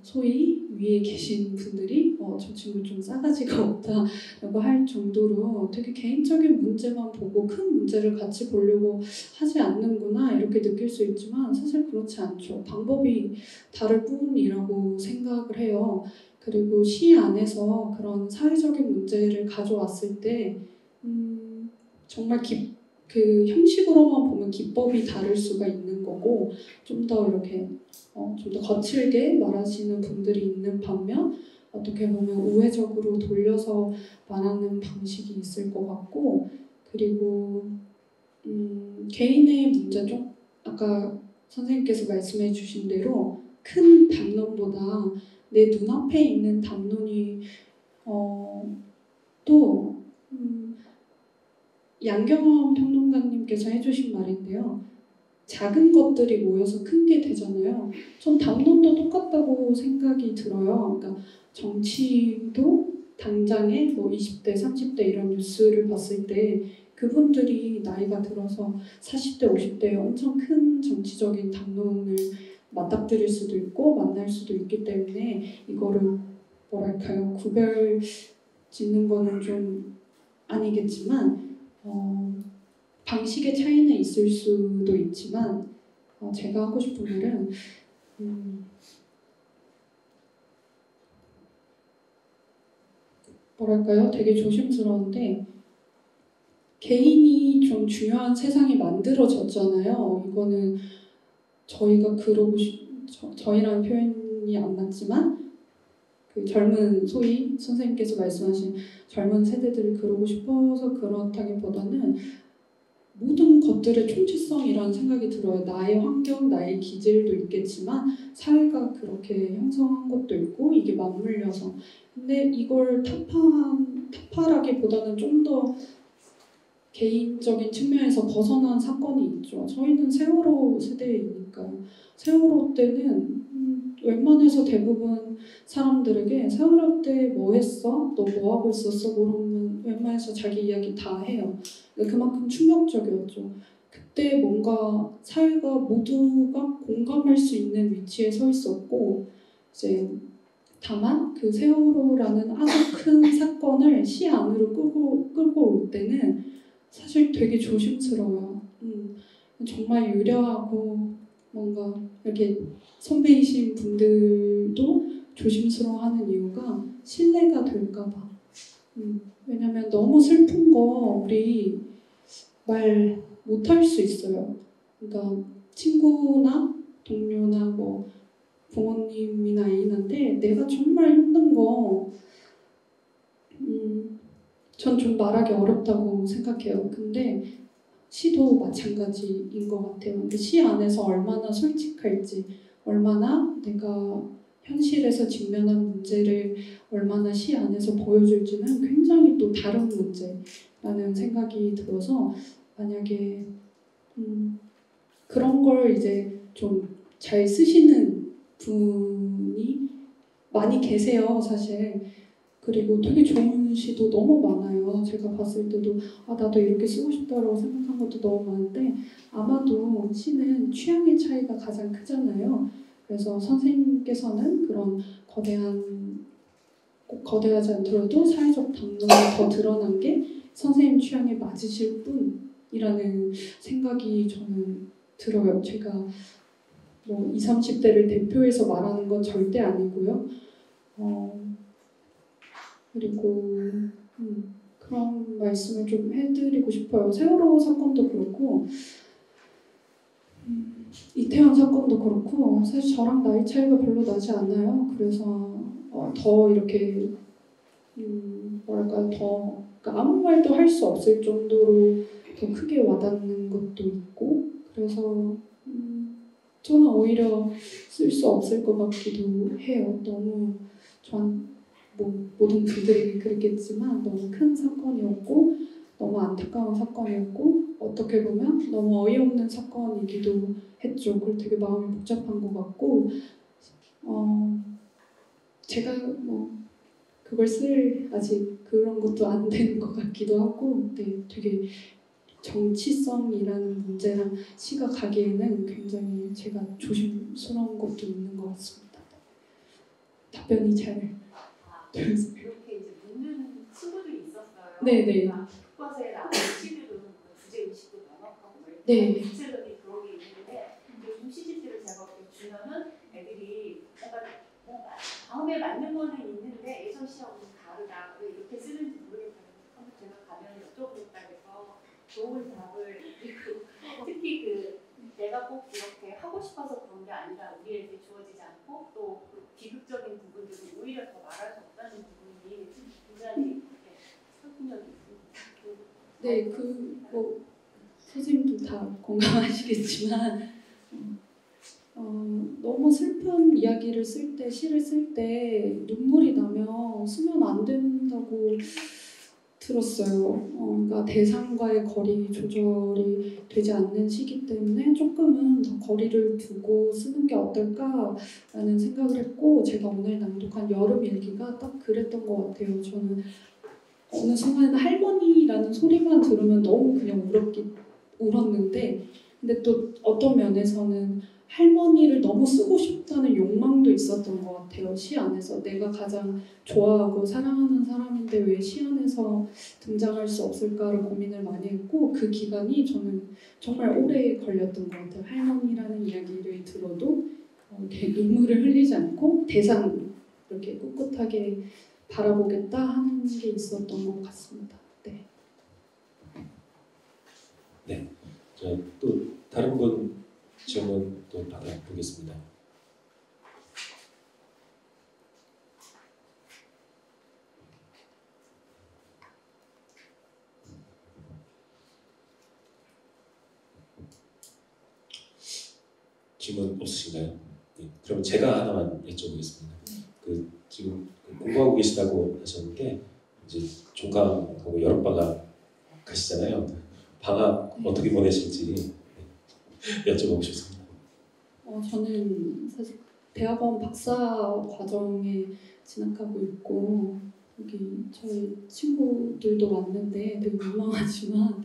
소위 위에 계신 분들이 저 친구 좀 싸가지가 없다라고 할 정도로 되게 개인적인 문제만 보고 큰 문제를 같이 보려고 하지 않는구나 이렇게 느낄 수 있지만 사실 그렇지 않죠. 방법이 다를 뿐이라고 생각을 해요. 그리고 시 안에서 그런 사회적인 문제를 가져왔을 때 정말 그 형식으로만 보면 기법이 다를 수가 있는 거고 좀 더 이렇게 좀 더 거칠게 말하시는 분들이 있는 반면 어떻게 보면 우회적으로 돌려서 말하는 방식이 있을 것 같고 그리고 개인의 문제죠. 아까 선생님께서 말씀해 주신 대로 큰 담론보다 내 눈앞에 있는 담론이 또 양경원 평론가님께서 해주신 말인데요. 작은 것들이 모여서 큰 게 되잖아요. 전 담론도 똑같다고 생각이 들어요. 그러니까 정치도 당장에 뭐 20대, 30대 이런 뉴스를 봤을 때 그분들이 나이가 들어서 40대, 50대에 엄청 큰 정치적인 담론을 맞닥뜨릴 수도 있고 만날 수도 있기 때문에 이거를 뭐랄까요 구별 짓는 거는 좀 아니겠지만 방식의 차이는 있을 수도 있지만 제가 하고 싶은 말은 뭐랄까요? 되게 조심스러운데 개인이 좀 중요한 세상이 만들어졌잖아요. 이거는 저희가 저희라는 표현이 안 맞지만 그 젊은 소위 선생님께서 말씀하신 젊은 세대들을 그러고 싶어서 그렇다기보다는 모든 것들의 총체성이라는 생각이 들어요. 나의 환경, 나의 기질도 있겠지만 사회가 그렇게 형성한 것도 있고 이게 맞물려서 근데 이걸 타파라기보다는 좀 더 개인적인 측면에서 벗어난 사건이 있죠. 저희는 세월호 세대이니까요. 세월호 때는 웬만해서 대부분 사람들에게 세월호 때 뭐 했어? 너 뭐 하고 있었어? 물으면 웬만해서 자기 이야기 다 해요. 그만큼 충격적이었죠. 그때 뭔가 사회가 모두가 공감할 수 있는 위치에 서 있었고 이제 다만 그 세월호라는 아주 큰 사건을 시 안으로 끌고 올 때는 사실 되게 조심스러워요. 정말 유려하고 뭔가 이렇게 선배이신 분들도 조심스러워하는 이유가 신뢰가 될까봐. 왜냐면 너무 슬픈 거 우리 말 못할 수 있어요. 그러니까 친구나 동료나 뭐 부모님이나 애인한테 내가 정말 힘든 거 전 좀 말하기 어렵다고 생각해요. 근데 시도 마찬가지인 것 같아요. 근데 시 안에서 얼마나 솔직할지, 얼마나 내가 현실에서 직면한 문제를 얼마나 시 안에서 보여줄지는 굉장히 또 다른 문제라는 생각이 들어서 만약에 그런 걸 이제 좀 잘 쓰시는 분이 많이 계세요, 사실. 그리고 되게 좋은 시도 너무 많아요. 제가 봤을 때도 나도 이렇게 쓰고 싶다라고 생각한 것도 너무 많은데 아마도 시는 취향의 차이가 가장 크잖아요. 그래서 선생님께서는 그런 꼭 거대하지 않더라도 사회적 담론이 더 드러난 게 선생님 취향에 맞으실 뿐이라는 생각이 저는 들어요. 제가 뭐 20, 30대를 대표해서 말하는 건 절대 아니고요. 그리고 그런 말씀을 좀 해드리고 싶어요. 세월호 사건도 그렇고 이태원 사건도 그렇고 사실 저랑 나이 차이가 별로 나지 않아요. 그래서 더 이렇게 뭐랄까요, 그러니까 아무 말도 할 수 없을 정도로 더 크게 와닿는 것도 있고 그래서 저는 오히려 쓸 수 없을 것 같기도 해요. 너무 모든 분들이 그랬겠지만 너무 큰 사건이었고 너무 안타까운 사건이었고 어떻게 보면 너무 어이없는 사건이기도 했죠. 그걸 되게 마음이 복잡한 것 같고 제가 그걸 아직 그런 것도 안 되는 것 같기도 하고 되게 정치성이라는 문제랑 시가 가기에는 굉장히 제가 조심스러운 것도 있는 것 같습니다. 답변이 잘 되면서 이렇게 이제 묻는 친구들이 있었어요. 네네. 교과서에 나오는 시들은 주제 의식도 명확하고 네. 구체적인 그런 게 있는데 요즘 시집들을 제가 이렇게 주면은 애들이 뭔가 마음에 맞는 거는 있는데 예전 시하고는 다르다. 왜 이렇게 쓰는지 모르겠다고 한번 제가 가면 여쭤보겠다 해서 좋은 답을 그리고 특히 내가 꼭 이렇게 하고 싶어서 그런 게 아니라 우리에게 주어지지 않고 또 비극적인 부분들은 오히려 더 말할 수 없다는 부분이 굉장히 설득력이 있습니다. 네, 선생님도 다 공감하시겠지만 너무 슬픈 이야기를 시를 쓸 때 눈물이 나면 쓰면 안 된다고 들었어요. 그러니까 대상과의 거리 조절이 되지 않는 시기 때문에 조금은 더 거리를 두고 쓰는 게 어떨까라는 생각을 했고 제가 오늘 낭독한 여름 일기가 딱 그랬던 것 같아요. 저는 어느 순간 할머니라는 소리만 들으면 너무 그냥 울었는데 근데 또 어떤 면에서는 할머니를 너무 쓰고 싶다는 욕망도 있었던 것 같아요. 시 안에서 내가 가장 좋아하고 사랑하는 사람인데 왜 시 안에서 등장할 수 없을까를 고민을 많이 했고 그 기간이 저는 정말 오래 걸렸던 것 같아요. 할머니라는 이야기를 들어도 이렇게 눈물을 흘리지 않고 대상 이렇게 꿋꿋하게 바라보겠다 하는 게 있었던 것 같습니다. 네. 네. 자, 또 다른 분 질문 또 받아보겠습니다. 질문 없으신가요? 네. 그럼 제가 하나만 여쭤보겠습니다. 지금 공부하고 계시다고 하셨는데 이제 종강하고 여름방학 가시잖아요. 방학 어떻게 보내실지 여쭤보고 싶습니다. 저는 사실 대학원 박사 과정에 진학하고 있고 여기 저희 친구들도 많은데 되게 민망하지만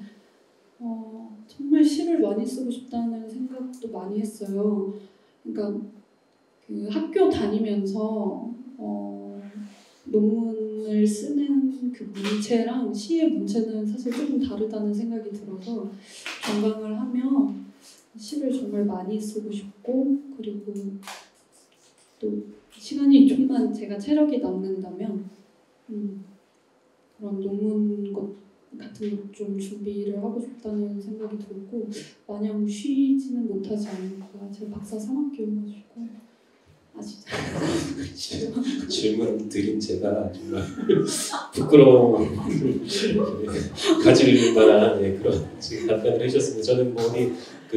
정말 시를 많이 쓰고 싶다는 생각도 많이 했어요. 그러니까 학교 다니면서 논문을 쓰는 그 문체랑 시의 문체는 사실 조금 다르다는 생각이 들어서 종강을 하면 시를 정말 많이 쓰고 싶고 그리고 또 시간이 좀만 제가 체력이 남는다면 그런 논문 같은 것 좀 준비를 하고 싶다는 생각이 들고 마냥 쉬지는 못하지 않을까. 제가 박사 3학기여가지고 아시죠? 질문 드린 제가 정말 부끄러움 가질 만한 그런 지금 답변을 해주셨습니다. 저는 뭐 어디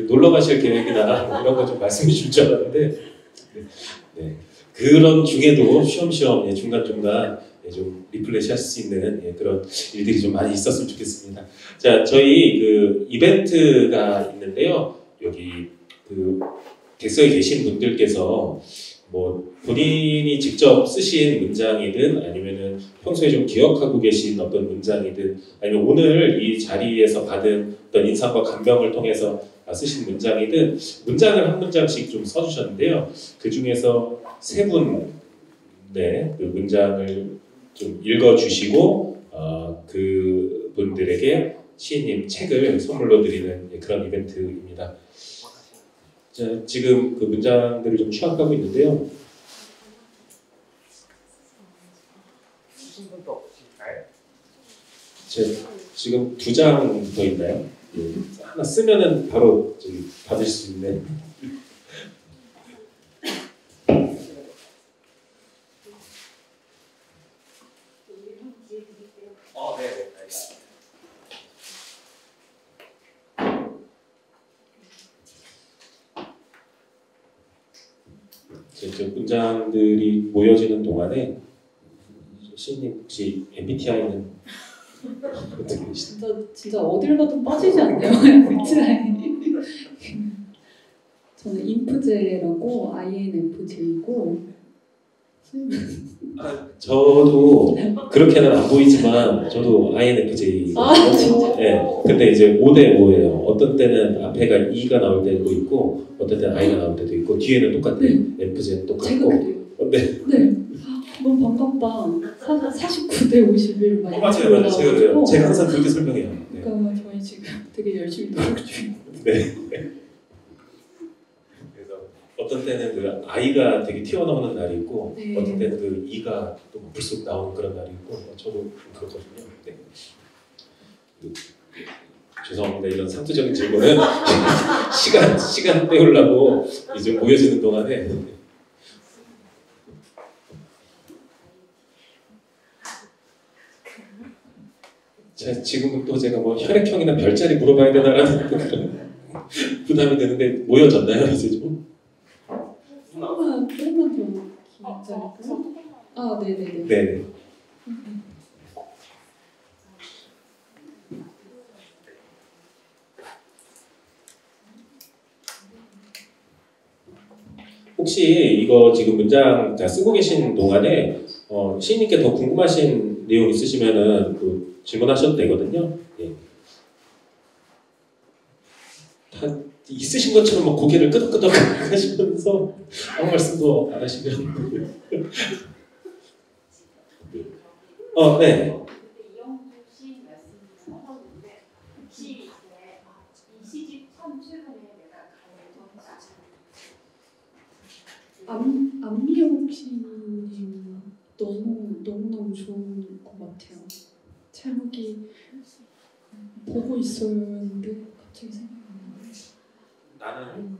놀러 가실 계획이나 이런 거 좀 말씀해 줄 줄 알았는데 네. 그런 중에도 쉬엄쉬엄 중간중간 좀 리플레시 할 수 있는 그런 일들이 좀 많이 있었으면 좋겠습니다. 자, 저희 이벤트가 있는데요. 여기 객석에 계신 분들께서 뭐 본인이 직접 쓰신 문장이든 아니면은 평소에 좀 기억하고 계신 어떤 문장이든 아니면 오늘 이 자리에서 받은 어떤 인상과 감명을 통해서 쓰신 문장이든 문장을 한 문장씩 좀 써주셨는데요. 그 중에서 세 분의 그 문장을 좀 읽어주시고 그 분들에게 시인님 책을 선물로 드리는 그런 이벤트입니다. 자, 지금 그 문장들을 좀 취합하고 있는데요. 쓰신 분도 없으실까요? 지금 2장 더 있나요? 예, 하나 쓰면은 바로 저기 받으실 수 있는. 네, 알겠습니다. 저 문장들이 모여지는 동안에 시인님 혹시 MBTI는 어떻게 되시나요? 진짜 어딜 가도 빠지지 않네요. MBTI. 저는 인프제라고 INFJ이고 저도 그렇게는 안 보이지만 저도 INFJ거든요. 진짜? 네, 근데 이제 5대5예요. 어떤 때는 앞에가 E가 나올 때도 있고 어떤 때는 I가 나올 때도 있고 뒤에는 똑같아요. FJ는 제가 똑같고. 그래요. 네. 네. 너무 반갑다. 49대 51 막 이렇게 맞아요. 제가 그래요. 올라와가지고. 제가 항상 그렇게 설명해요. 네. 그러니까 저희 지금 되게 열심히 노력 중이에요. 네. 그래서 어떤 때는 그 I가 되게 튀어나오는 날이 있고 네. 어떤 때는 그 E가 또 불쑥 나오는 그런 날이 있고 저도 그렇거든요. 네. 죄송합니다. 이런 상투적인 질문은 시간 때우려고 이제 모여지는 동안에 지금 또 제가 뭐 혈액형이나 별자리 물어봐야 되나라는 그런 부담이 되는데 모여졌나요 이제 좀? 조금만 더 기다릴까요? 네네네. 네. 혹시 이거 지금 문장 다 쓰고 계신 동안에 시인님께 더 궁금하신 내용 있으시면은 그 질문하셔도 되거든요. 예. 다 있으신 것처럼 막 고개를 끄덕끄덕 하시면서 아무 말씀도 안 하시면 네. 이영주 시인 말씀을 하셨는데 혹시 이제 이 시집 참 최근에 내가 가는 안미영 씨님 너무 좋은 것 같아요. 제목이 보고 있었는데 갑자기 생각이 안 나요.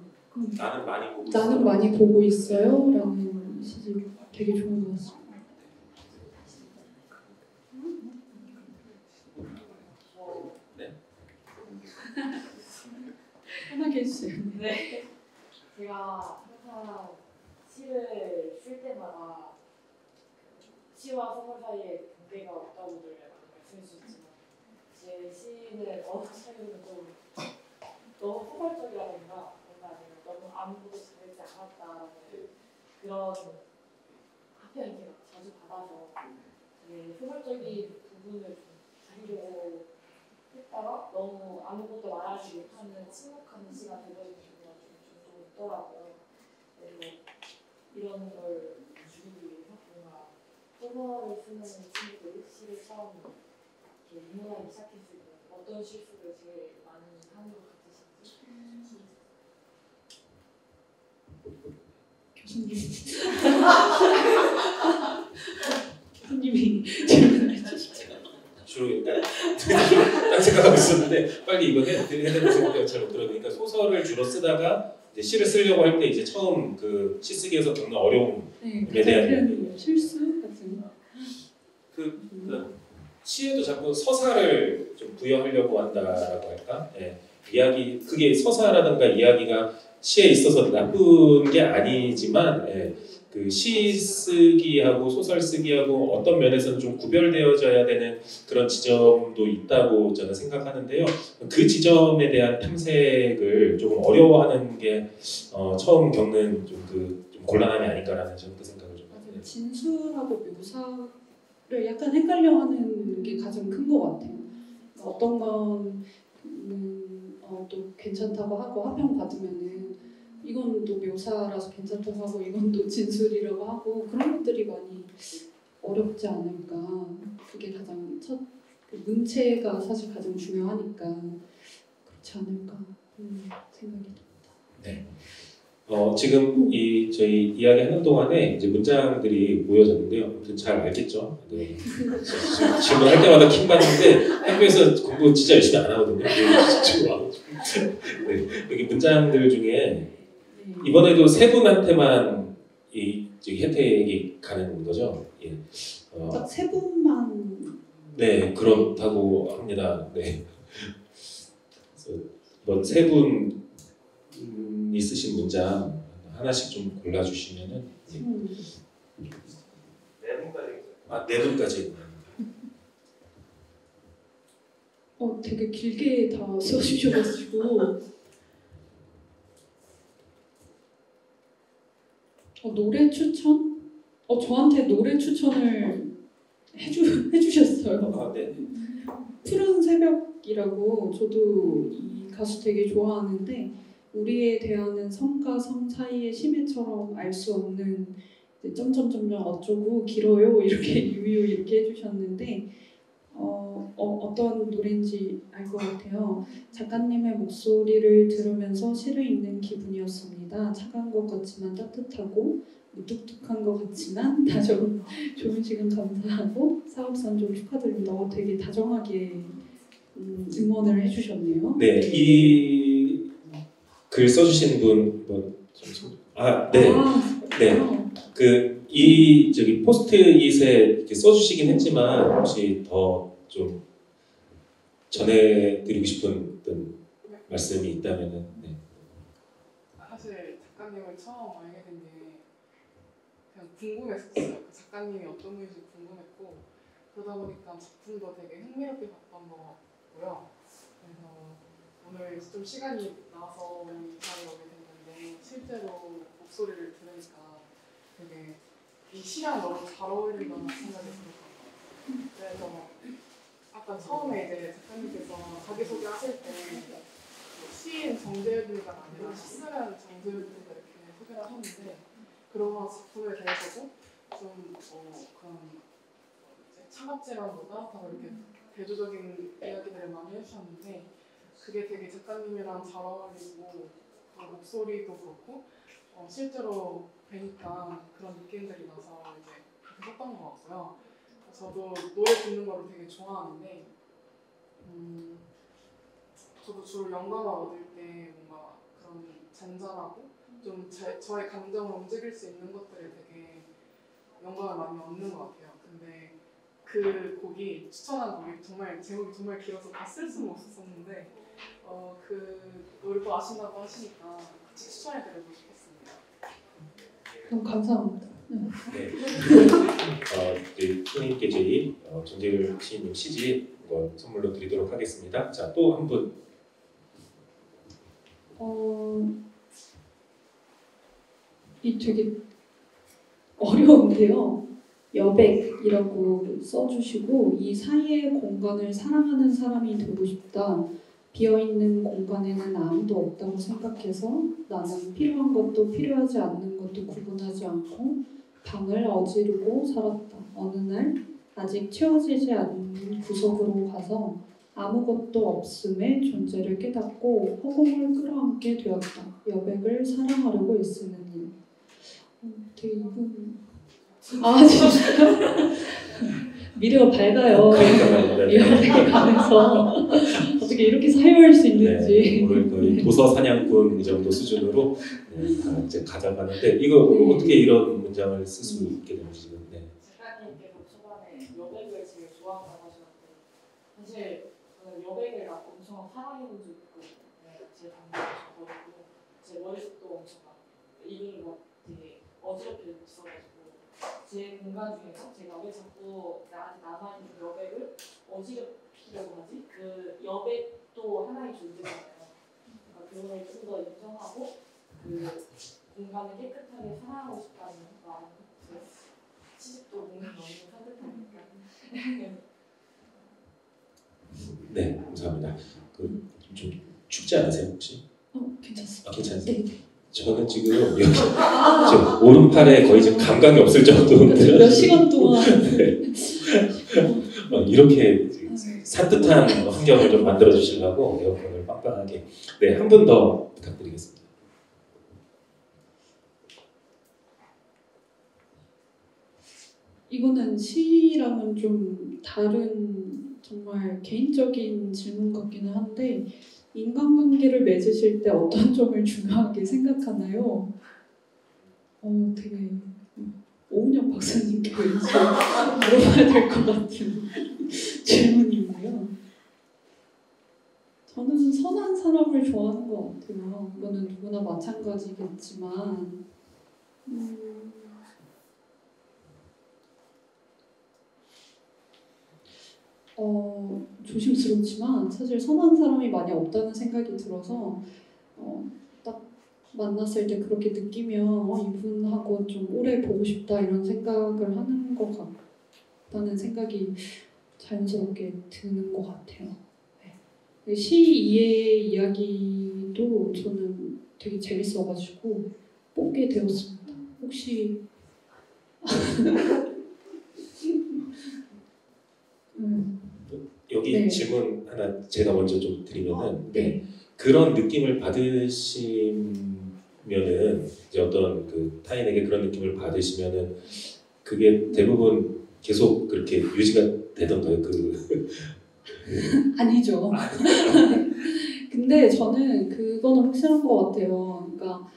나는 많이 보고 있어요. 라는 시집 되게 좋은 것 같습니다. 편하게 해주세요. 네. 제가 항상 시를 쓸 때마다 시와 소설 사이에 경계가 없다고들 말씀해 주셨지만 제 시는 어느 차이는 좀 너무 포괄적이라든가 아니면 너무 아무것도 잘하지 않았다라는 그런 합평이 제가 자주 받아서 포괄적인 부분을 좀 줄이려고 했다가 너무 아무것도 말하지 못하는 침묵하는 시가 되버리는 경우가 좀 있더라고요. 그래서 이런 걸 줄이기 위해서 뭔가 소설을 쓰는 친구들이 시를 처음 이렇게 입문하기 시작했을 때 어떤 실수를 제일 많이 하는 것 같으신지. 교수님이 질문을 해주시죠. 주로 딴 생각하고 있었는데 빨리 이거 해야 되는 생각이 잘 못 들어요. 그러니까 소설을 주로 쓰다가 이제 시를 쓰려고 할 때 이제 처음 그 시 쓰기에서 겪는 어려움에 대한 실수 같은 그 시에도 자꾸 서사를 좀 부여하려고 한다라고 할까? 예. 이야기 그게 서사라든가 이야기가 시에 있어서 나쁜 게 아니지만 그 시 쓰기하고 소설 쓰기하고 어떤 면에서는 좀 구별되어져야 되는 그런 지점도 있다고 저는 생각하는데요. 그 지점에 대한 탐색을 조금 어려워하는 게 처음 겪는 좀 곤란함이 아닌가라는 저도 생각을 좀 맞아요. 해요. 진술하고 묘사를 약간 헷갈려하는 게 가장 큰 것 같아요. 어떤 건 또 괜찮다고 하고 하평 받으면은 이건 또 묘사라서 괜찮다고 하고 이건 또 진술이라고 하고 그런 것들이 많이 어렵지 않을까. 그게 가장 그 문체가 사실 가장 중요하니까 그렇지 않을까 생각이 듭니다. 지금 저희 이야기하는 동안에 이제 문장들이 모여졌는데요. 아무튼 잘 알겠죠? 네. 질문할 때마다 킹 받는데 학교에서 공부 진짜 열심히 안 하거든요. 네. 여기 문장들 중에 이번에도 세 분한테만 저기 혜택이 가는 거죠? 예. 딱 세 분만. 네, 그렇다고 합니다. 네. 뭐 세 분 있으신 문장 하나씩 좀 골라주시면은. 예. 네 분까지. 네 분까지. 되게 길게 다 써주셔가지고 노래 추천? 저한테 노래 추천을 해주셨어요. 네. 푸른 새벽이라고 저도 이 가수 되게 좋아하는데 우리에 대하는 성과 성 사이의 심해처럼 알 수 없는 점점점점 어쩌고 길어요 이렇게 유유 이렇게 해주셨는데 어떤 노래인지 알 것 같아요. 작가님의 목소리를 들으면서 시를 읽는 기분이었습니다. 차가운 것 같지만 따뜻하고 무뚝뚝한 것 같지만 좋은 시간 감사하고 사업선 좀 축하드립니다. 되게 다정하게 응원을 해주셨네요. 네, 이 글 써주신 분 네. 네. 저기 포스트잇에 이렇게 써주시긴 했지만 혹시 더 좀 전해드리고 싶은 어떤 말씀이 있다면은. 네. 사실 작가님을 처음 알게 된 게 그냥 궁금했었어요. 그 작가님이 어떤 분인지 궁금했고 그러다 보니까 작품도 되게 흥미롭게 봤던 것 같고요. 그래서 오늘 좀 시간이 나서 오늘 이 자리에 오게 됐는데 실제로 목소리를 들으니까 되게 이 시랑 너무 잘 어울린다는 생각이 들었거든요. 그래서 아까 처음에 이제 작가님께서 자기소개 하실 때 시인 정재윤이가 아니라 시 쓰는 정재윤이가 이렇게 소개를 하셨는데 그런 작품에 대해서도 좀 그런 창업질환보다 더 이렇게 대조적인 이야기들을 많이 해주셨는데 그게 되게 작가님이랑 잘 어울리고 목소리도 그렇고 실제로 뵈니까 그런 느낌들이 나서 이제 그렇게 썼던 것 같고요. 저도 노래 듣는 거를 되게 좋아하는데 저도 주로 영감을 얻을 때 뭔가 그런 잔잔하고 좀 저의 감정을 움직일 수 있는 것들에 되게 영감을 많이 얻는 것 같아요. 근데 그 곡이 추천한 곡이 정말 제목이 정말 길어서 다 쓸 수는 없었는데 그 노래도 아신다고 하시니까 같이 추천해드리고 싶었습니다. 너무 감사합니다. 네. 손님께 저희 정재율 시인님 시집 이걸 선물로 드리도록 하겠습니다. 자, 또 한 분. 이 되게 어려운데요. 여백이라고 써주시고 이 사이의 공간을 사랑하는 사람이 되고 싶다. 비어있는 공간에는 아무도 없다고 생각해서 나는 필요한 것도 필요하지 않는 것도 구분하지 않고 방을 어지르고 살았다. 어느 날 아직 채워지지 않는 구석으로 가서 아무것도 없음의 존재를 깨닫고 허공을 끌어안게 되었다. 여백을 사랑하려고 애쓰는 일. 되게 이분 진짜 미래가 밝아요. 여백에 관해서 어떻게 이렇게 사유할 수 있는지. 네, 오늘 거의 도서 사냥꾼 이 정도 수준으로 다 이제 가져가는데 이거 네. 어떻게 이런 문장을 쓸 수 있게 되는지 지금. 네. 작가님께서 초반에 여백을 제일 좋아한다고 하셨는데 사실 저는 여백을 엄청 사랑해본 적이 있고 제 방법도 저버리고 제 머릿속도 엄청 이미 막 되게 어지럽게 있어가지고 제 공간 중에서 제가 왜 자꾸 나한테 남아있는 여백을 어지럽히려고 하지? 그 여백도 하나의 존재잖아요. 그러니까 그걸 좀 더 인정하고 그 공간을 깨끗하게 사랑하고 싶다는 마음. 시집도 뭔가 너무 산뜻하니까. 네, 감사합니다. 좀 춥지 않으세요 혹시? 괜찮습니다. 아, 괜찮으세요? 네. 저는 지금 여기 저 오른팔에 거의 지금 감각이 없을 정도인데 몇 시간 동안 이렇게 산뜻한 환경을 좀 만들어 주시려고 에어컨을 빵빵하게. 네, 한 분 더 부탁드리겠습니다. 이거는 시랑은 좀 다른 정말 개인적인 질문 같기는 한데 인간관계를 맺으실 때 어떤 점을 중요하게 생각하나요? 되게 오은영 박사님께 왠지 물어봐야 될 것 같은 질문인데요. 저는 선한 사람을 좋아하는 것 같아요. 이거는 누구나 마찬가지겠지만 조심스럽지만 사실 선한 사람이 많이 없다는 생각이 들어서 딱 만났을 때 그렇게 느끼면 이분하고 좀 오래 보고 싶다 이런 생각을 하는 것 같다는 생각이 자연스럽게 드는 것 같아요. 네. 시 이의 이야기도 저는 되게 재밌어가지고 뽑게 되었습니다. 혹시 여기 네. 질문 하나 제가 먼저 좀 드리면은 네. 그런 느낌을 받으시면은 이제 어떤 그 타인에게 그런 느낌을 받으시면은 그게 대부분 계속 그렇게 유지가 되던가요? 아니죠. 근데 저는 그거는 확실한 것 같아요. 그러니까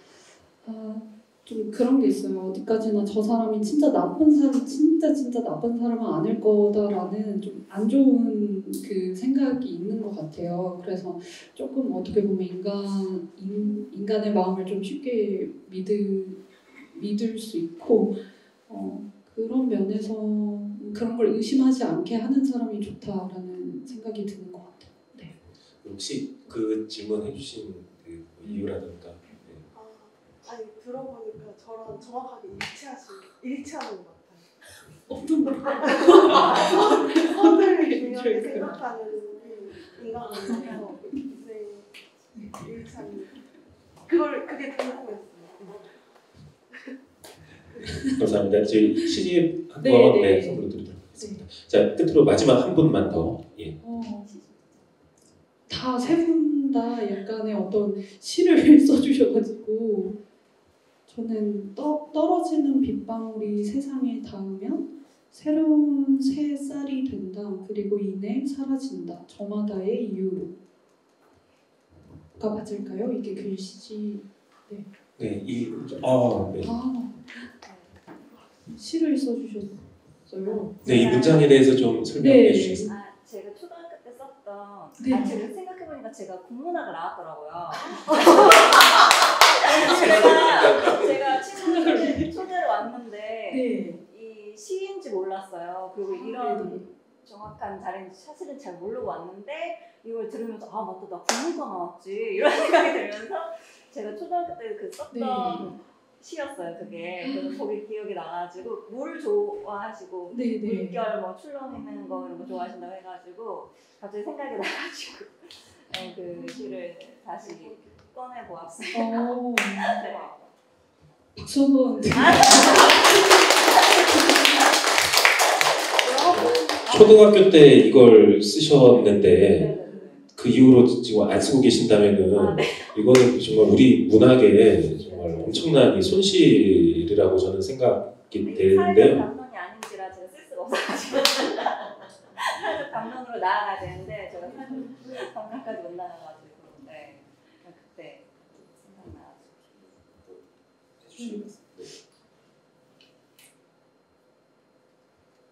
좀 그런 게 있어요. 어디까지나 저 사람이 진짜 나쁜 사람, 진짜 나쁜 사람은 아닐 거다라는 좀 안 좋은 그 생각이 있는 것 같아요. 그래서 조금 어떻게 보면 인간의 마음을 좀 쉽게 믿을 수 있고 그런 면에서 그런 걸 의심하지 않게 하는 사람이 좋다라는 생각이 드는 것 같아요. 네. 혹시 그 질문 해주신 그 이유라든가 아니 들어보니까 저랑 정확하게 일치하는 것 같아요. 어떤 거? 선을 중요하게 생각하는 인간관계에서 일치하는 그게 궁금했어요. 감사합니다. 저희 시집 한번 네. 선물로 드리도록 하겠습니다. 자, 끝으로 마지막 한 분만 더. 예. 다 세 분 다 약간의 어떤 시를 써주셔가지고 저는 떨어지는 빗방울이 세상에 닿으면 새로운 새 쌀이 된다. 그리고 이내 사라진다. 저마다의 이유로. 가 맞을까요? 이게 글씨지. 네, 네. 시를 써주셨어요. 네, 이 문장에 대해서 좀 설명해 주시겠어요? 제가 초등학교 때 썼던 네. 지금 생각해보니까 제가 국문학을 나왔더라고요. 제가 친구들 초대를 왔는데 네. 이 시인지 몰랐어요. 그리고 이런 정확한 자리는 사실은 잘 모르고 왔는데 이걸 들으면서 맞다 나 국문과 나왔지 이런 생각이 들면서 제가 초등학교 때 그 썼던 시였어요 그게. 그래서 거기 기억이 나가지고 물 좋아하시고 물결 뭐 출렁이는 거 이런 거 좋아하신다고 해가지고 갑자기 생각이 나가지고 그 시를 다시 꺼내 보았어요. 네. 박수 한번 초등학교 때 이걸 쓰셨는데 그 이후로 지금 안 쓰고 계신다면은 이거는 정말 우리 문학에 정말 엄청난 이 손실이라고 저는 생각이 되는데요. 사회적 담론이 아닌지라 제가 쓸 수가 없어가지고 사회적 담론으로 나아가야 되는데 제가 사회적 담론까지 못 나가가지고 그때 생각나가지고.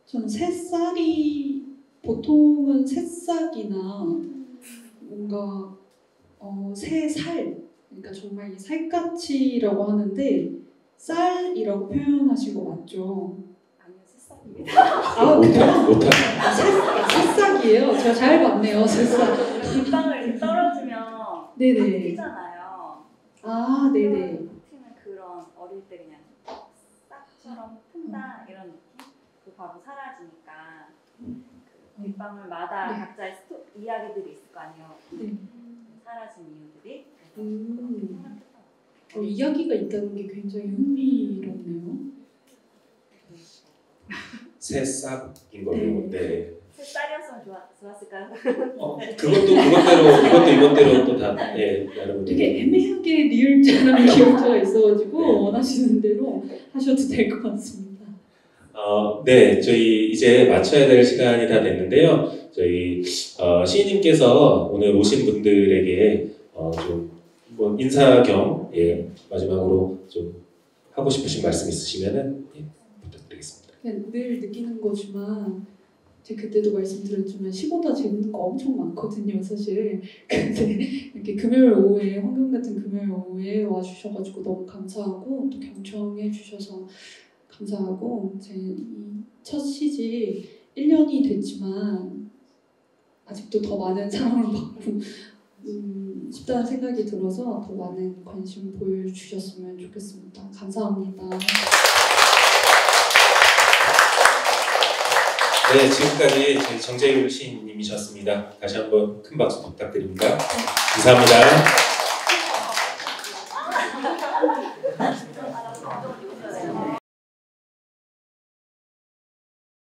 저는 새싹이 보통은 새싹이나 뭔가 새살 그러니까 정말 이 살갗이라고 하는데 쌀이라고 표현하신 거 맞죠? 아니요 새싹입니다. 그래요? 새싹이에요. 제가 잘 봤네요. 새싹. 빗방울 이렇게 떨어지면 네네. 튀잖아요. 네네. 튀는 그런 한다 이런 느낌? 그 과거 사라지니까 그 빗방울마다 네. 각자의 이야기들이 있을 거 아니에요. 네. 사라진 이유들이. 그래서 음. 그렇게 생각했던 이야기가 있다는 게 굉장히 흥미롭네요. 새싹인 걸로. 네. 새싹이었으면 좋았을까요? 이것도 이것대로 또 다, 네, 나름. 되게 애매하게 리을자라는 기호자가 있어가지고 원하시는 대로 하셔도 될 것 같습니다. 네, 저희 이제 마쳐야 될 시간이 다 됐는데요. 저희 시인님께서 오늘 오신 분들에게 좀 뭐 인사 겸 마지막으로 좀 하고 싶으신 말씀 있으시면은 부탁드리겠습니다. 그냥 늘 느끼는 거지만 제가 그때도 말씀드렸지만 시보다 재밌는 거 엄청 많거든요, 사실. 근데 이렇게 금요일 오후에 황금 같은 금요일 오후에 와주셔가지고 너무 감사하고 또 경청해 주셔서 감사하고 제 첫 시집 1년이 됐지만 아직도 더 많은 사랑을 받고 싶다는 생각이 들어서 더 많은 관심 보여주셨으면 좋겠습니다. 감사합니다. 네, 지금까지 저희 정재율 시인님이셨습니다. 다시 한번 큰 박수 부탁드립니다. 감사합니다.